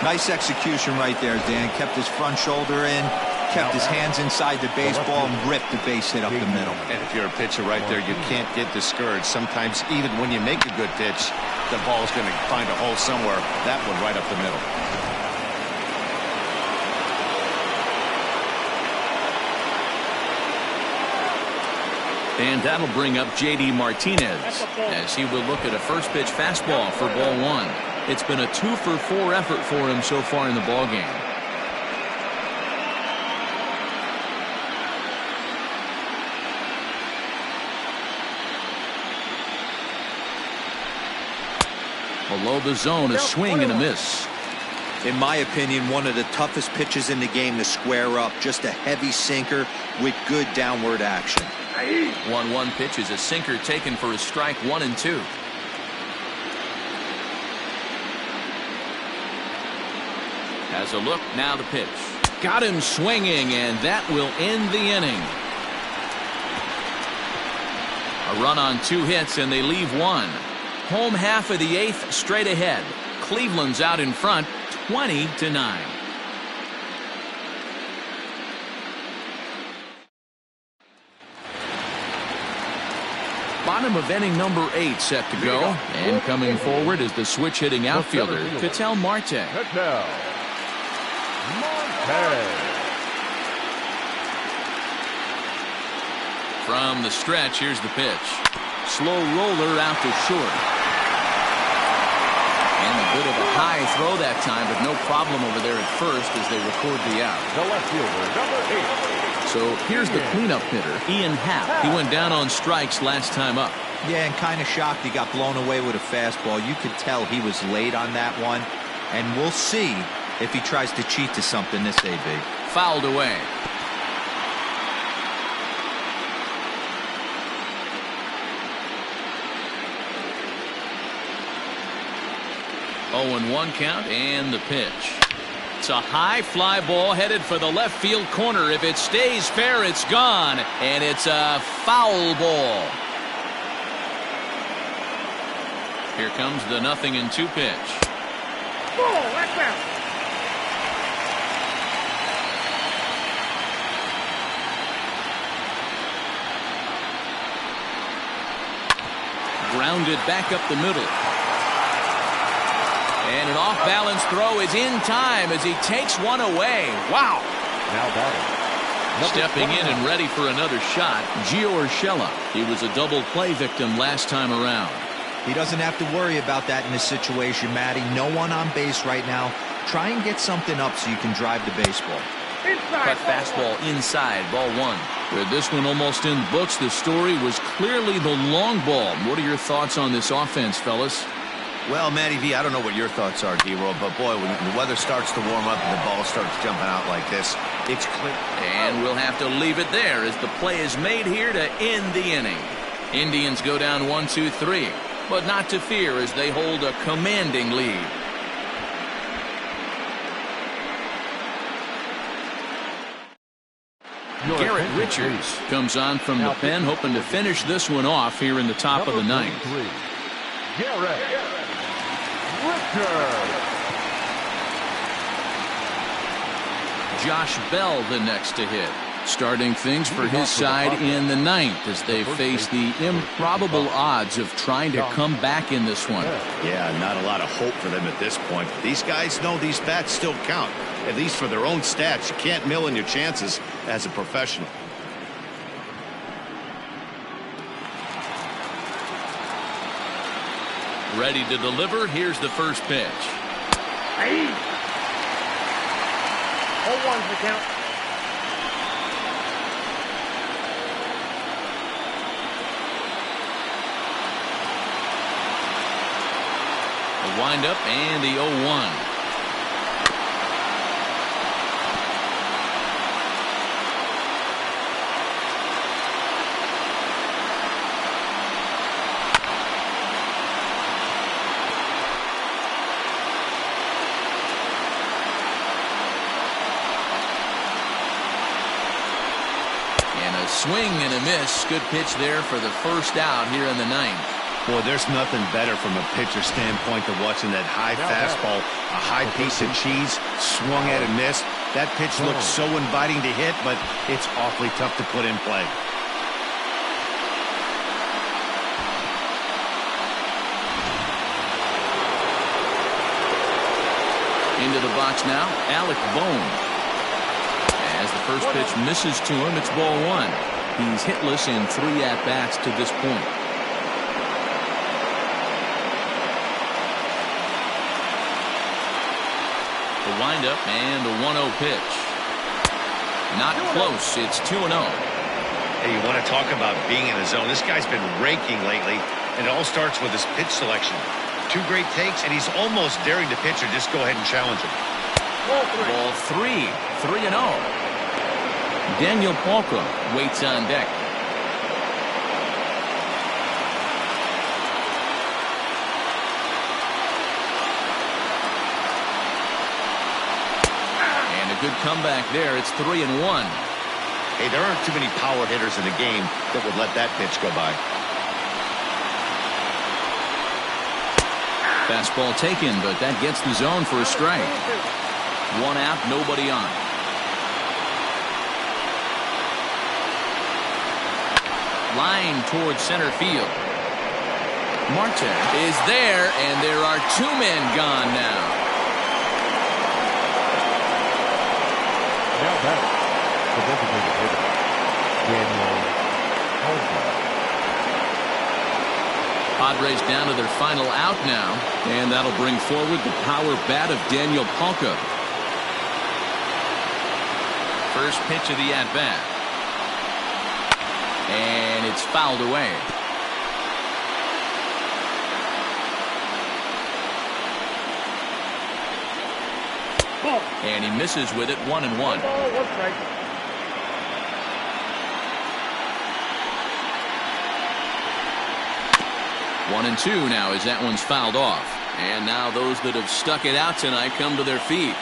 Nice execution right there, Dan. Kept his front shoulder in, kept his hands inside the baseball, and ripped the base hit up the middle. And if you're a pitcher right there, you can't get discouraged. Sometimes even when you make a good pitch, the ball's going to find a hole somewhere. That one right up the middle. And that'll bring up J.D. Martinez as he will look at a first pitch fastball for ball 1. It's been a 2 for 4 effort for him so far in the ball game. Below the zone, a swing and a miss. In my opinion, one of the toughest pitches in the game to square up. Just a heavy sinker with good downward action. 1-1 pitch is a sinker taken for a strike 1 and 2. Has a look, now the pitch. Got him swinging, and that will end the inning. A run on 2 hits, and they leave 1. Home half of the 8th straight ahead. Cleveland's out in front, 20-9. Bottom of inning number 8 set to go. And coming forward is the switch hitting outfielder, Ketel Marte. From the stretch, here's the pitch. Slow roller out to short. And a bit of a high throw that time, but no problem over there at first as they record the out. The left fielder, number 8. So here's the cleanup hitter, Ian Happ. He went down on strikes last time up. Yeah, and kind of shocked he got blown away with a fastball. You could tell he was late on that one. And we'll see if he tries to cheat to something this AB. Fouled away. Oh, and 1 count, and the pitch. It's a high fly ball headed for the left field corner. If it stays fair, it's gone. And it's a foul ball. Here comes the 0-2 pitch. Ball, left out. Grounded back up the middle. And an off-balance throw is in time as he takes one away. Wow. Now batting. Stepping in and ready for another shot, Gio Urshela. He was a double play victim last time around. He doesn't have to worry about that in this situation, Matty. No one on base right now. Try and get something up so you can drive the baseball. Inside. Cut fastball inside, ball one. With this one almost in the books, the story was clearly the long ball. What are your thoughts on this offense, fellas? Well, Matty V, I don't know what your thoughts are, D-Roll, but boy, when the weather starts to warm up and the ball starts jumping out like this, it's clear. And we'll have to leave it there as the play is made here to end the inning. Indians go down 1-2-3, but not to fear as they hold a commanding lead. Garrett Richards comes on from the pen, hoping to finish this one off here in the top of the ninth. Garrett Richards. Josh Bell the next to hit, starting things for his side in the ninth as they face the improbable odds of trying to come back in this one. Yeah, not a lot of hope for them at this point. These guys know these bats still count, at least for their own stats. You can't mill in your chances as a professional. Ready to deliver. Here's the first pitch. Hey. 0-1's the count. The windup and the 0-1. Swing and a miss. Good pitch there for the first out here in the ninth. Boy, there's nothing better from a pitcher standpoint than watching that high fastball, a high piece of cheese, swung at and missed. That pitch looks so inviting to hit, but it's awfully tough to put in play. Into the box now, Alec Bohm. As the first pitch misses to him, it's ball one. He's hitless in 3 at-bats to this point. The windup and the 1-0 pitch. Not close. It's 2-0. Hey, you want to talk about being in the zone? This guy's been raking lately, and it all starts with his pitch selection. 2 great takes, and he's almost daring the pitcher just go ahead and challenge him. Ball 3, 3-0. Daniel Palka waits on deck. And a good comeback there. It's 3-1. Hey, there aren't too many power hitters in the game that would let that pitch go by. Fastball taken, but that gets the zone for a strike. 1 out, nobody on. Line towards center field. Marte is there, and there are 2 men gone now. Now back. The designated hitter, Daniel Palka. Padres down to their final out now, and that'll bring forward the power bat of Daniel Palka. First pitch of the at-bat. And it's fouled away. Ball. And he misses with it, 1-1. Ball, 1 strike. One and two now as that one's fouled off. And now those that have stuck it out tonight come to their feet.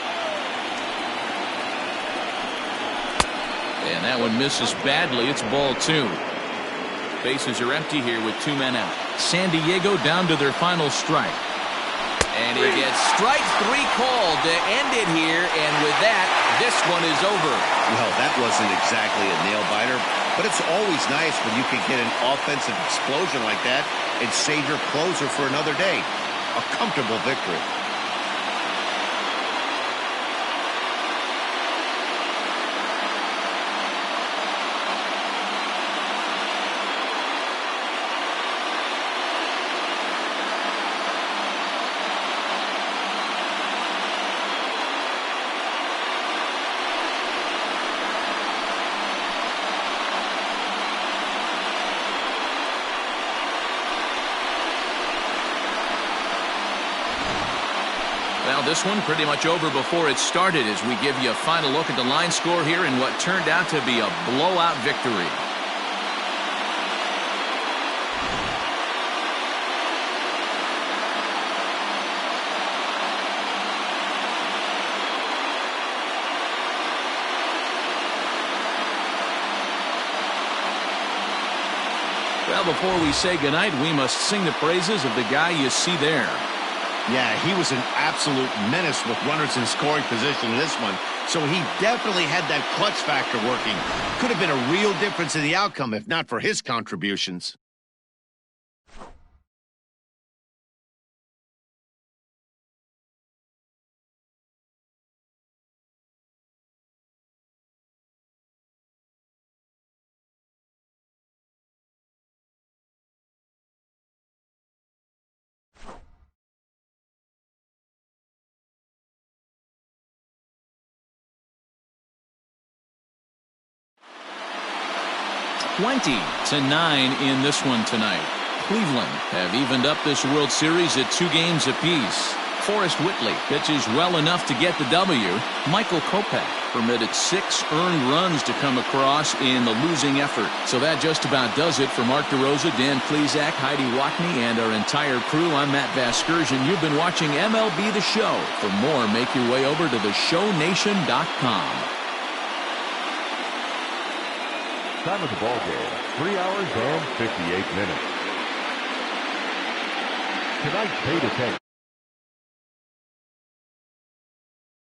And that one misses badly. It's ball 2. Bases are empty here with 2 men out. San Diego down to their final strike. And he gets strike 3 called to end it here. And with that, this one is over. Well, that wasn't exactly a nail-biter, but it's always nice when you can get an offensive explosion like that and save your closer for another day. A comfortable victory. Well, this one pretty much over before it started as we give you a final look at the line score here in what turned out to be a blowout victory. Well, before we say goodnight, we must sing the praises of the guy you see there. Yeah, he was an absolute menace with runners in scoring position in this one, so he definitely had that clutch factor working. Could have been a real difference in the outcome if not for his contributions. (20-9) in this one tonight. Cleveland have evened up this World Series at 2 games apiece. Forrest Whitley pitches well enough to get the W. Michael Kopech permitted 6 earned runs to come across in the losing effort. So that just about does it for Mark DeRosa, Dan Plesac, Heidi Watney, and our entire crew. I'm Matt Vasgersian. You've been watching MLB The Show. For more, make your way over to theshownation.com. Time of the ball game, 3 hours and 58 minutes. Tonight's pay to take.